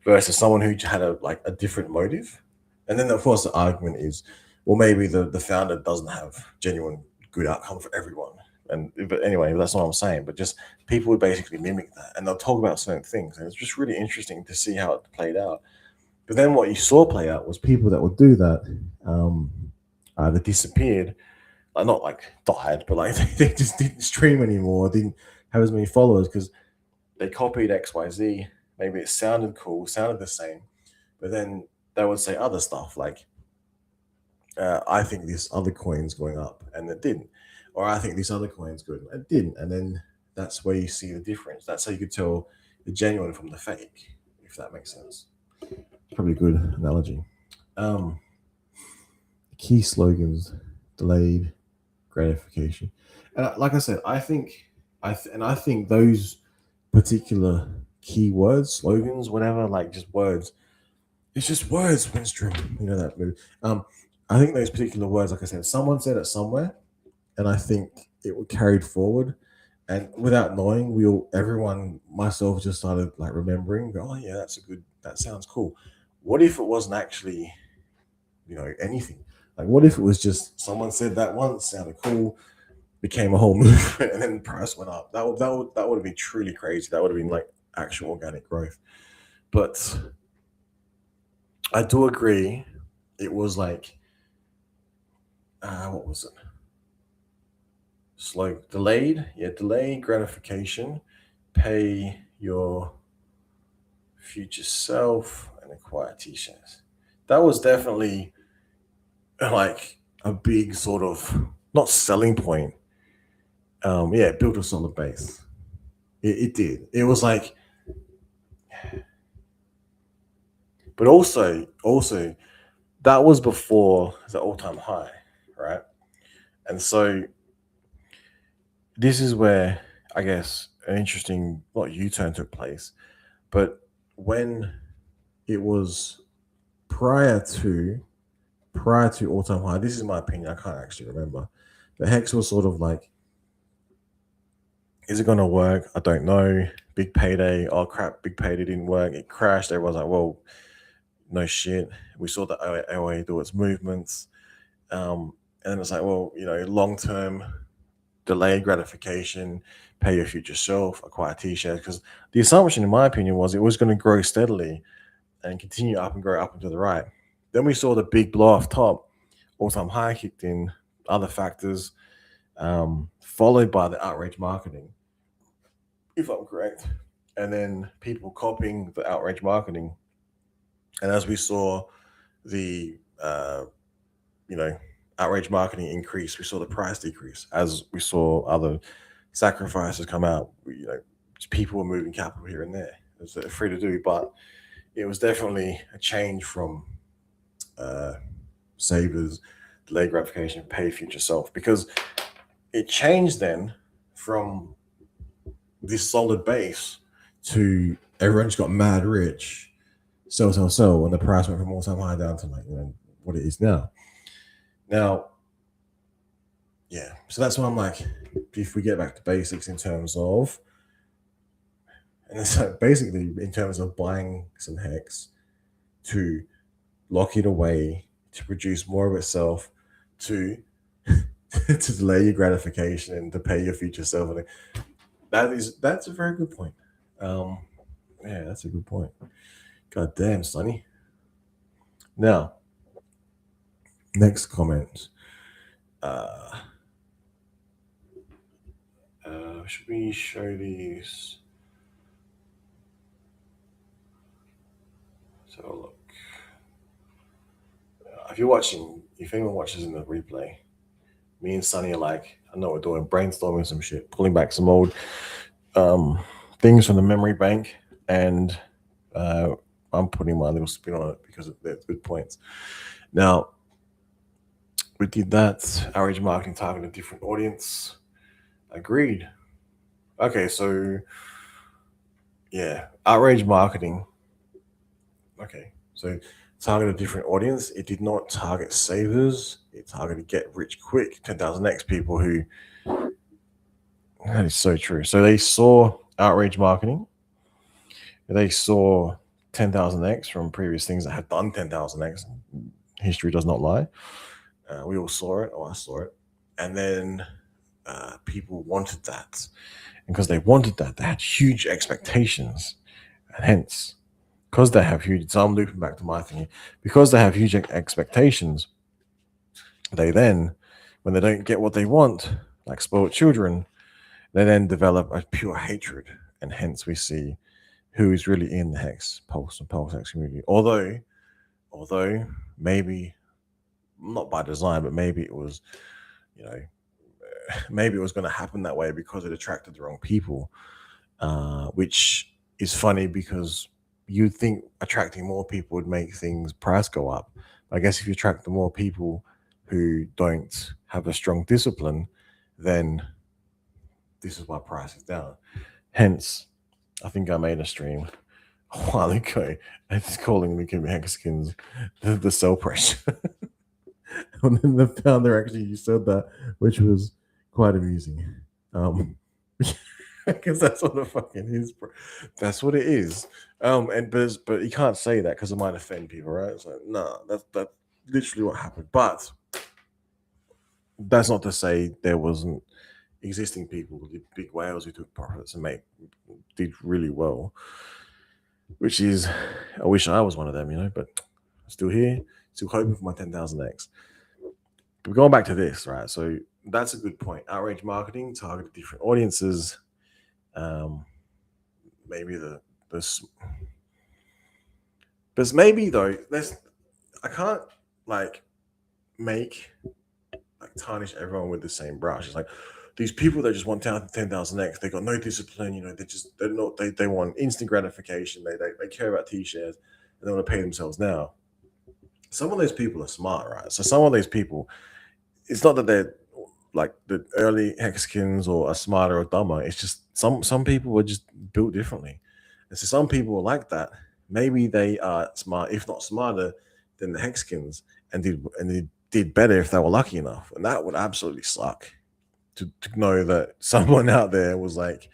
versus someone who had a different motive. And then of course the argument is, well, maybe the founder doesn't have genuine good outcome for everyone. And but anyway, that's not what I'm saying. But just people would basically mimic that, and they'll talk about certain things, and it's just really interesting to see how it played out. But then what you saw play out was people that would do that, um, that disappeared, like not like died, but like they just didn't stream anymore, didn't have as many followers because they copied XYZ. Maybe it sounded cool, sounded the same, but then they would say other stuff like, I think this other coin's going up, and it didn't. Or I think this other coin's good, and it didn't. And then that's where you see the difference. That's how you could tell the genuine from the fake, if that makes sense. Probably a good analogy. Um, Key slogans: delayed gratification. And like I said, I think I think those particular keywords, slogans, whatever, like just words. It's just words, Winstrom. You know that movie. I think those particular words, like I said, someone said it somewhere, and I think it was carried forward. And without knowing, everyone, myself, just started like remembering. Go, oh yeah, that's a good. That sounds cool. What if it wasn't actually, anything? Like, what if it was just someone said that once, sounded cool, became a whole movement, and then the price went up? That would have been truly crazy. That would have been like actual organic growth. But I do agree, it was like, what was it? Slow, delayed, yeah, delayed gratification. Pay your future self and acquire t-shirts. That was definitely like a big sort of not selling point. Yeah, it built a solid base. It did. It was like, but also that was before the all-time high, right? And so this is where I guess an interesting not U-turn took place, but when it was prior to prior to all-time high. This is my opinion. I can't actually remember, The Hex was sort of like, is it going to work? I don't know. Big payday. Oh crap, big payday didn't work. It crashed. Everyone's like, well, no shit. We saw the OA do its movements. And then it's like, well, long term delayed gratification, pay your future self, acquire T-shares. Because the assumption, in my opinion, was it was going to grow steadily and continue up and grow up and to the right. Then we saw the big blow off top, all-time high kicked in, other factors, followed by the outrage marketing, if I'm correct. And then people copying the outrage marketing. And as we saw the you know outrage marketing increase, we saw the price decrease. As we saw other sacrifices come out, people were moving capital here and there. It was free to do, but it was definitely a change from uh, savers, delayed gratification, pay future self, because it changed then from this solid base to everyone just got mad rich, so, and the price went from all time high down to like what it is now. Now, yeah, so that's why I'm like, if we get back to basics in terms of, and so basically in terms of buying some hex to lock it away to produce more of itself, to to delay your gratification and to pay your future self. And that's a very good point. Um, yeah, that's a good point. God damn, Sonny. Now, next comment. Uh, should we show these? So look, if anyone watches in the replay, me and Sonny are like, I know what we're doing, brainstorming some shit, pulling back some old um, things from the memory bank, and uh, I'm putting my little spin on it because they're good points. Now, we did that. Outrage marketing targeting a different audience. Agreed. Okay, so yeah, outrage marketing. Okay, so target a different audience. It did not target savers. It targeted get rich quick 10,000x people who. That is so true. So they saw outrage marketing. They saw 10,000x from previous things that had done 10,000x. History does not lie. We all saw it, or I saw it. And then people wanted that. And because they wanted that, they had huge expectations. And hence, because they have huge, so I'm looping back to my thing, because they have huge expectations, they then, when they don't get what they want, like spoiled children, they then develop a pure hatred. And hence we see who is really in the Hex, Pulse and Pulse Hex community. Although maybe not by design, but maybe it was, you know, maybe it was going to happen that way because it attracted the wrong people, which is funny because you'd think attracting more people would make things price go up. I guess if you attract the more people who don't have a strong discipline, then this is why price is down. Hence, I think I made a stream a while ago. It's calling the Mexicans the sell pressure. And then the founder actually said that, which was quite amusing. Because that's what the fucking is, bro. That's what it is. But you can't say that because it might offend people, right? It's like, nah, that's literally what happened. But that's not to say there wasn't existing people, the big whales who took profits and did really well. Which is, I wish I was one of them, but I'm still here, still hoping for my 10,000x. But going back to this, right? So that's a good point. Outrage marketing, target different audiences. Maybe but maybe though, I can't like make tarnish everyone with the same brush. It's like these people that just want 10,000x, they got no discipline, they want instant gratification, they care about T-shares, and they want to pay themselves now. Some of those people are smart, right? So some of those people, it's not that they're like the early Hexkins or are smarter or dumber. It's just some people were just built differently. And so some people are like that. Maybe they are smart, if not smarter than the Hexkins, and they did better if they were lucky enough. And that would absolutely suck to know that someone out there was like,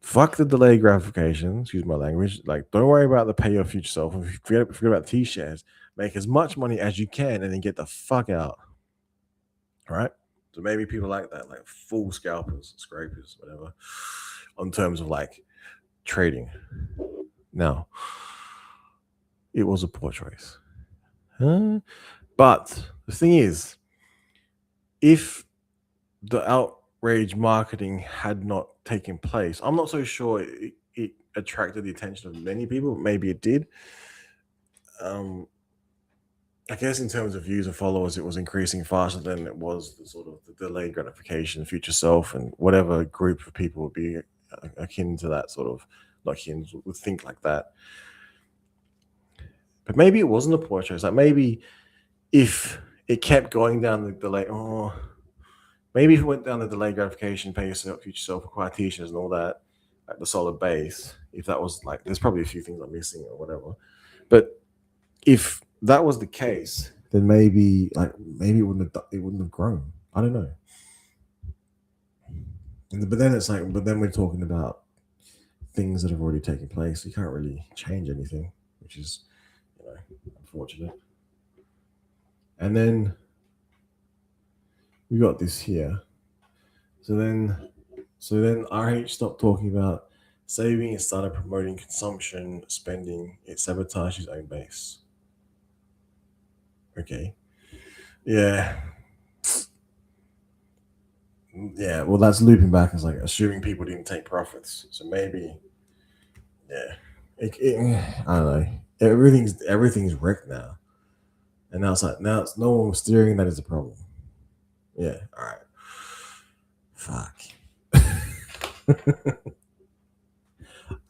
fuck the delayed gratification, excuse my language. Like, don't worry about the pay your future self. If you forget about T-shares, make as much money as you can and then get the fuck out. Right? So maybe people like that, like full scalpers, scrapers, whatever, on terms of like trading. Now, it was a poor choice. But the thing is, if the outrage marketing had not taken place, I'm not so sure it attracted the attention of many people. Maybe it did. I guess in terms of views and followers, it was increasing faster than it was the sort of the delayed gratification, future self, and whatever group of people would be akin to that sort of, not akin, would think like that. But maybe it wasn't a poor choice. Like maybe if it kept going down the delay, maybe if it went down the delayed gratification, pay yourself, future self, acquire t-shirts and all that, like the solid base, if that was like, there's probably a few things I'm missing or whatever. But if that was the case, then maybe it wouldn't have grown. I don't know. But then it's like, but then we're talking about things that have already taken place. You can't really change anything, which is, unfortunate. And then we got this here. So then RH stopped talking about saving and started promoting consumption, spending. It sabotaged his own base. Okay. Yeah. Yeah. Well, that's looping back as like assuming people didn't take profits. So maybe, yeah. I don't know. Everything's wrecked now, and now it's no one was steering. That is a problem. Yeah. All right. Fuck.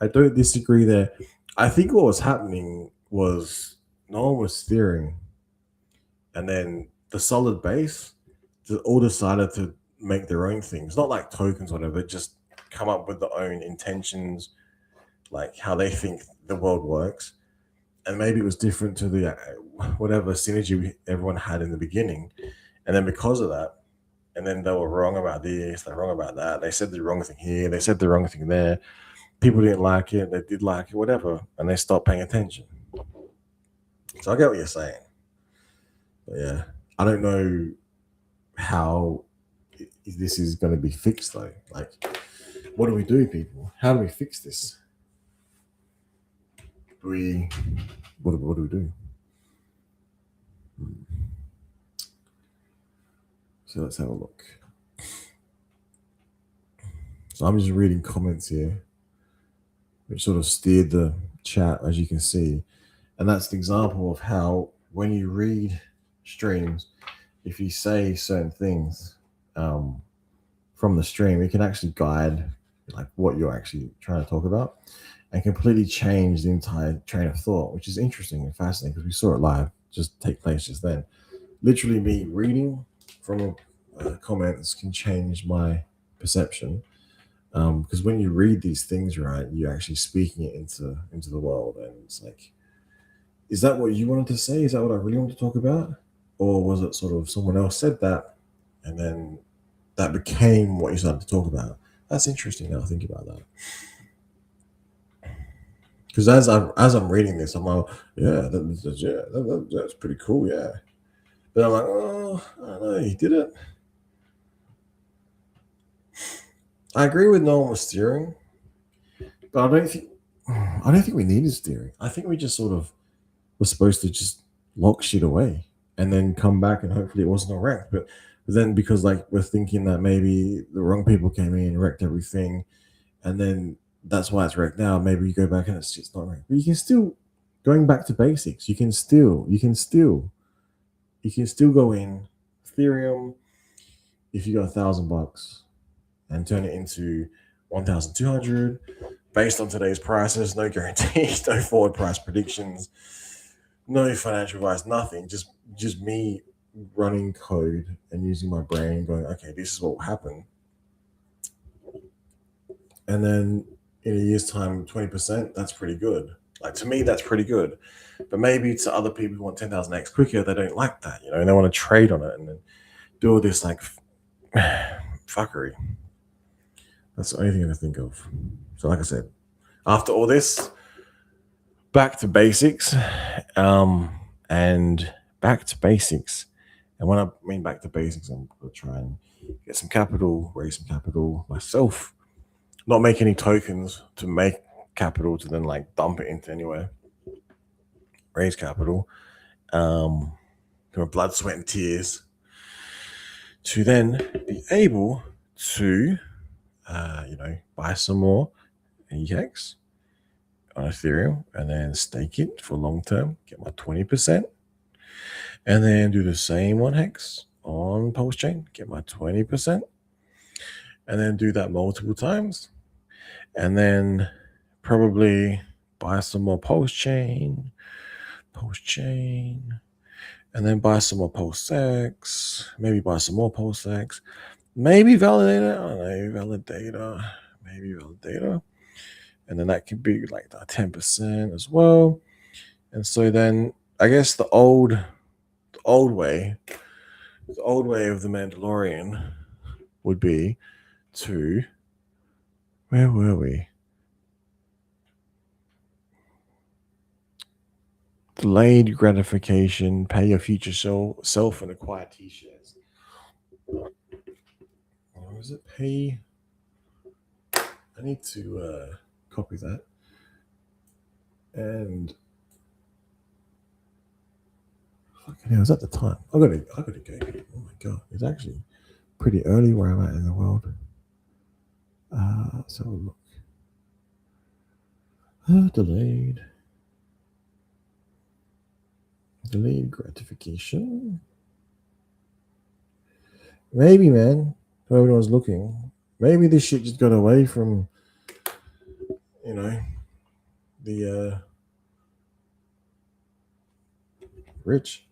I don't disagree there. I think what was happening was no one was steering, and then the solid base all decided to make their own things, not like tokens, or whatever. Just come up with their own intentions, like how they think the world works, and maybe it was different to the whatever synergy everyone had in the beginning, and then because of that, and then they were wrong about this, they're wrong about that. They said the wrong thing here, they said the wrong thing there. People didn't like it, they did like it, whatever, and they stopped paying attention. So I get what you're saying. But yeah, I don't know how this is going to be fixed though. Like, what do we do, people? How do we fix this? What do we do? So let's have a look. So I'm just reading comments here, which sort of steered the chat, as you can see. And that's the example of how when you read streams, if you say certain things from the stream, it can actually guide like what you're actually trying to talk about and completely change the entire train of thought, which is interesting and fascinating because we saw it live just take place just then. Literally, me reading from comments can change my perception because when you read these things, right, you're actually speaking it into the world, and it's like, is that what you wanted to say? Is that what I really want to talk about? Or was it sort of someone else said that and then that became what you started to talk about? That's interesting now, think about that. Because as I'm reading this, I'm like, that's pretty cool, yeah. But I'm like, oh, I don't know, he did it. I agree with no one was steering, but I don't think we needed steering. I think we just sort of were supposed to just lock shit away and then come back and hopefully it wasn't a wreck. But then because like we're thinking that maybe the wrong people came in and wrecked everything, and then that's why it's wrecked now. Maybe you go back and it's not wrecked. But you can still going back to basics. You can still go in Ethereum if you got $1,000 and turn it into 1,200 based on today's prices. No guarantees, no forward price predictions, no financial advice, nothing. Just me running code and using my brain, going, okay, this is what will happen. And then in a year's time, 20%, that's pretty good. Like to me, that's pretty good. But maybe to other people who want 10,000x quicker, they don't like that, and they want to trade on it and then do all this like fuckery. That's the only thing I can think of. So, like I said, after all this, back to basics, and back to basics. And when I mean back to basics, I'm going to try and get some capital, raise some capital myself, not make any tokens to make capital to then like dump it into anywhere. Raise capital, through blood, sweat, and tears, to then be able to, buy some more HEX on Ethereum and then stake it for long term, get my 20%, and then do the same on HEX on Pulse Chain, get my 20%, and then do that multiple times, and then probably buy some more Pulse Chain, and then buy some more Pulse X, maybe buy some more Pulse X, maybe Validator, maybe Validator, and then that could be like that 10% as well. And so then I guess the old way of the Mandalorian would be to, where were we? Delayed gratification, pay your future self and acquire T-shares. Or is it pay? I need to copy that. And fucking hell, it was at the time. I gotta go. Oh my god, it's actually pretty early where I'm at in the world. Let's have a look. Delayed gratification. Maybe, man, whoever was looking, maybe this shit just got away from, the rich.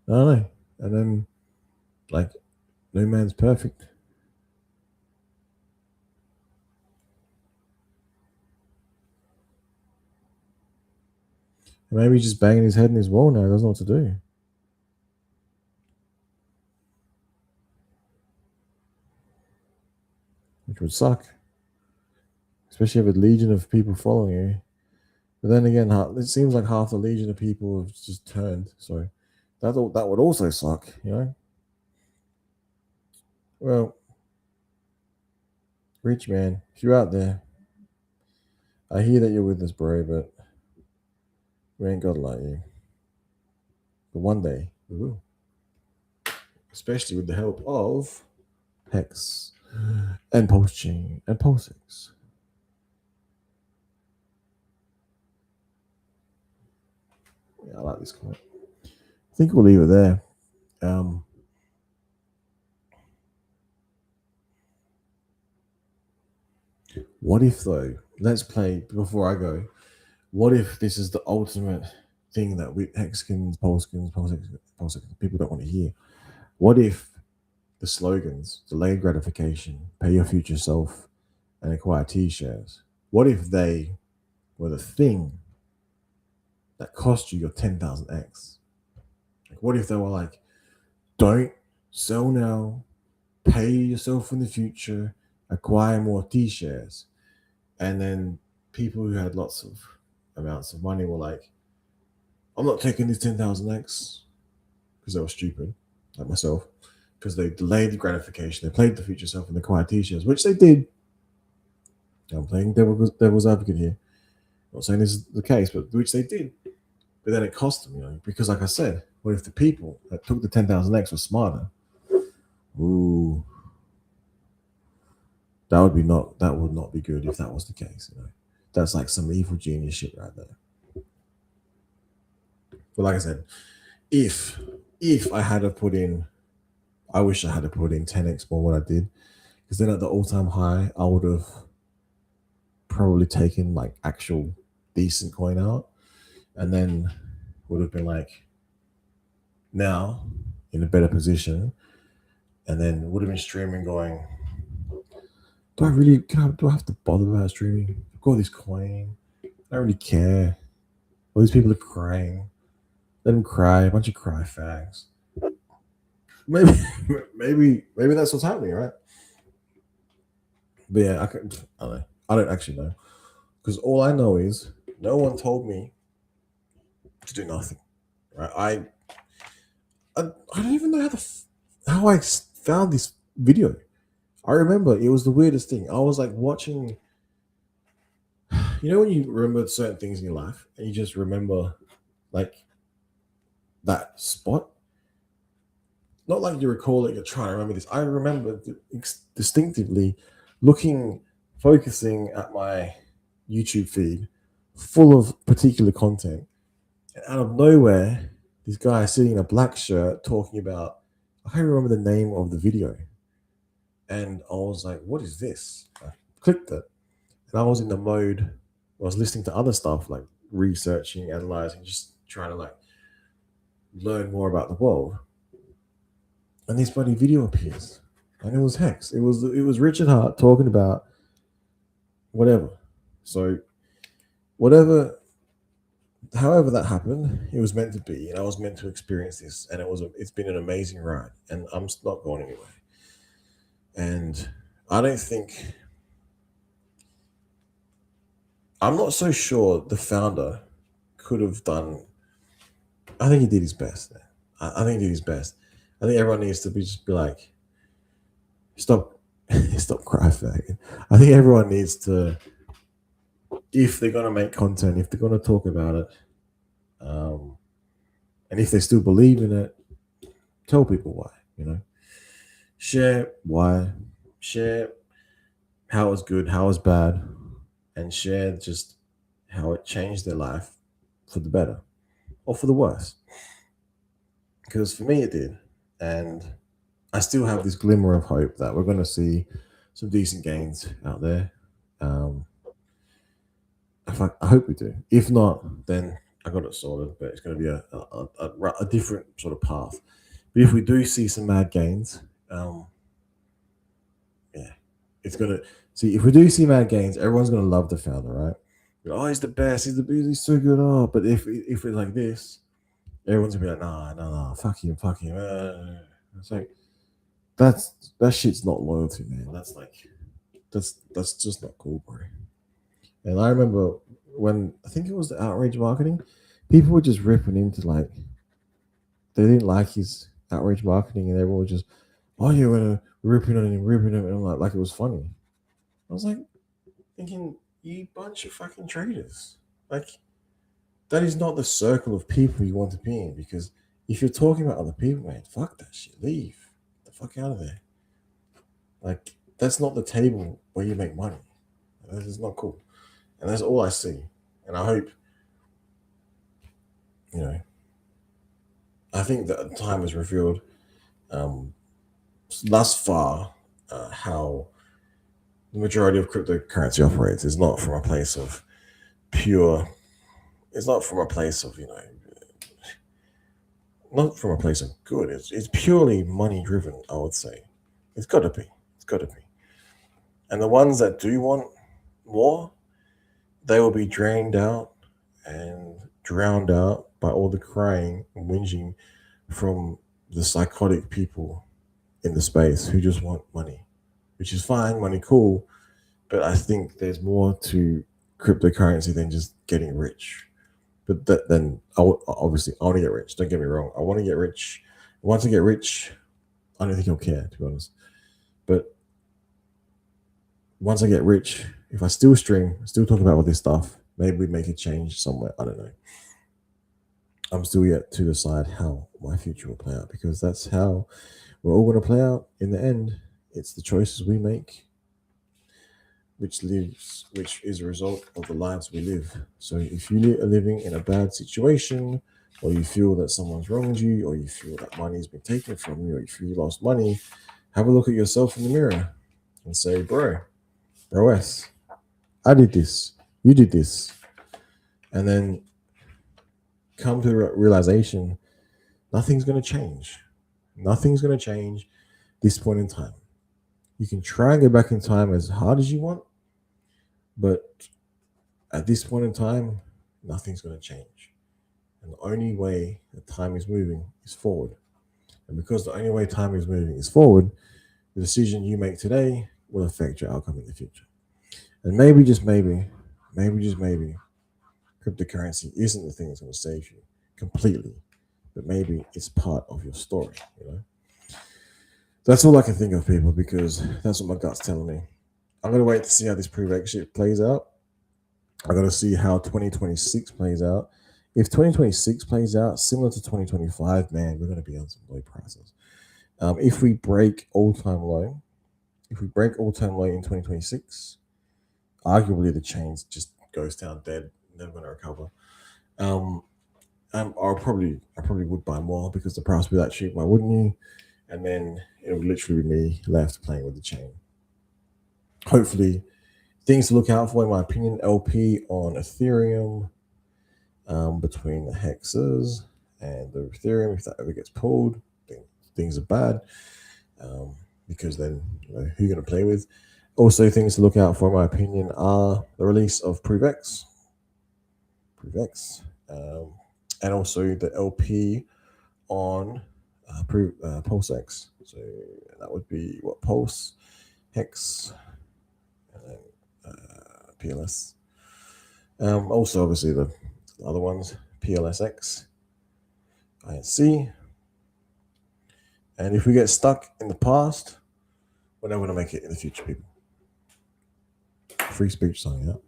I don't know. And then, like, no man's perfect. Maybe he's just banging his head in his wall now. He doesn't know what to do. Which would suck. Especially if a legion of people following you. But then again, it seems like half the legion of people have just turned. So that would also suck, Well, Rich man, if you're out there, I hear that you're with us, bro, but we ain't got like you. But one day we will. Especially with the help of HEX and Pulse Chain and PulseX. Yeah, I like this comment. I think we'll leave it there. What if though? Let's play before I go. What if this is the ultimate thing that we Hexkins, PulseX, people don't want to hear? What if the slogans, delayed gratification, pay your future self, and acquire T-shares? What if they were the thing that cost you your 10,000x? Like, what if they were like, don't sell now, pay yourself in the future, acquire more T-shares, and then people who had lots of amounts of money were like, I'm not taking these 10,000x because they were stupid, like myself, because they delayed the gratification, they played the future self and acquired T-shares, which they did. I'm playing devil's advocate here. I'm not saying this is the case, but which they did. But then it cost them, because like I said, what if the people that took the 10,000x were smarter? Ooh, that would not be good if that was the case. That's like some evil genius shit right there. But like I said, if I had to put in, I wish I had to put in 10x more what I did, because then at the all-time high, I would have probably taken like actual decent coin out, and then would have been like now in a better position, and then would have been streaming going, do I have to bother about streaming? I've got this coin, I don't really care. All these people are crying. Let them cry. A bunch of cry fags. Maybe, maybe that's what's happening, right? But yeah, I don't know. I don't actually know because all I know is no one told me to do nothing. Right? I don't even know how found this video. I remember it was the weirdest thing. I was like watching. You know when you remember certain things in your life and you just remember like that spot. Not like you recall it. You're trying to remember this. I remember distinctively looking, focusing at my YouTube feed, full of particular content. And out of nowhere, this guy sitting in a black shirt talking about, I can't remember the name of the video. And I was like, what is this? I clicked it. And I was in the mode, I was listening to other stuff like researching, analyzing, just trying to like learn more about the world. And this bloody video appears. And it was Hex. It was Richard Hart talking about whatever. So whatever however that happened, it was meant to be, and I was meant to experience this, and it's been an amazing ride, and I'm not going anywhere. And I don't think I'm not so sure the founder could have done. I think he did his best. I think he did his best. I think everyone needs to be like, stop, stop cry fagging. I think everyone needs to, if they're gonna make content, if they're gonna talk about it, um, and if they still believe in it, tell people why. Share why, share how it was good, how it was bad, and share just how it changed their life for the better or for the worse. Because for me, it did, and I still have this glimmer of hope that we're going to see some decent gains out there. Um, I hope we do. If not, then I got it sorted. But it's going to be a different sort of path. But if we do see some mad gains, yeah, it's gonna see. If we do see mad gains, everyone's gonna love the founder, right? Oh, he's the best. He's so good. Oh, but if it's like this, everyone's gonna be like, nah, nah, nah, fuck him, fuck him. It's like that shit's not loyalty, man. That's just not cool, bro. And I remember when I think it was the outrage marketing, people were just ripping into like they didn't like his outrage marketing, and everyone was just, oh, you're gonna ripping on him, ripping him, and I'm like it was funny. I was like thinking, you bunch of fucking traitors. Like that is not the circle of people you want to be in. Because if you're talking about other people, man, fuck that shit. Leave the fuck out of there. Like that's not the table where you make money. That is not cool. And that's all I see. And I hope, you know, I think that time has revealed um, thus far how the majority of cryptocurrency operates is not from a place of pure. It's not from a place of not from a place of good. It's purely money driven. I would say it's got to be. It's got to be. And the ones that do want more, they will be drained out and drowned out by all the crying and whinging from the psychotic people in the space who just want money, which is fine, money cool, but I think there's more to cryptocurrency than just getting rich. But then obviously I want to get rich. Don't get me wrong. I want to get rich. Once I get rich, I don't think he'll care, to be honest. But once I get rich, if I still stream, still talk about all this stuff, maybe we make a change somewhere. I don't know. I'm still yet to decide how my future will play out because that's how we're all going to play out in the end. It's the choices we make, which is a result of the lives we live. So if you are living in a bad situation, or you feel that someone's wronged you, or you feel that money's been taken from you, or you feel you lost money, have a look at yourself in the mirror and say, bro S, I did this, you did this. And then come to the realization, nothing's going to change. Nothing's going to change this point in time. You can try and go back in time as hard as you want, but at this point in time, nothing's going to change. And the only way that time is moving is forward. And because the only way time is moving is forward, the decision you make today will affect your outcome in the future. And maybe, just maybe, cryptocurrency isn't the thing that's going to save you completely, but maybe it's part of your story, That's all I can think of, people, because that's what my gut's telling me. I'm going to wait to see how this pre-reg shit plays out. I'm going to see how 2026 plays out. If 2026 plays out similar to 2025, man, we're going to be on some low prices. If we break all-time low, in 2026, arguably the chains just goes down dead, never going to recover. I probably would buy more because the price would be that cheap. Why wouldn't you? And then it would literally be me left playing with the chain. Hopefully, things to look out for, in my opinion, LP on Ethereum, between the hexes and the Ethereum. If that ever gets pulled, then things are bad, because then who are you going to play with? Also, things to look out for, in my opinion, are the release of PrevX, and also the LP on Pulse X. So that would be what, Pulse, HEX, and then PLS. Also, obviously, the other ones, PLSX, INC. And if we get stuck in the past, we're never going to make it in the future, people. Free speech signing out.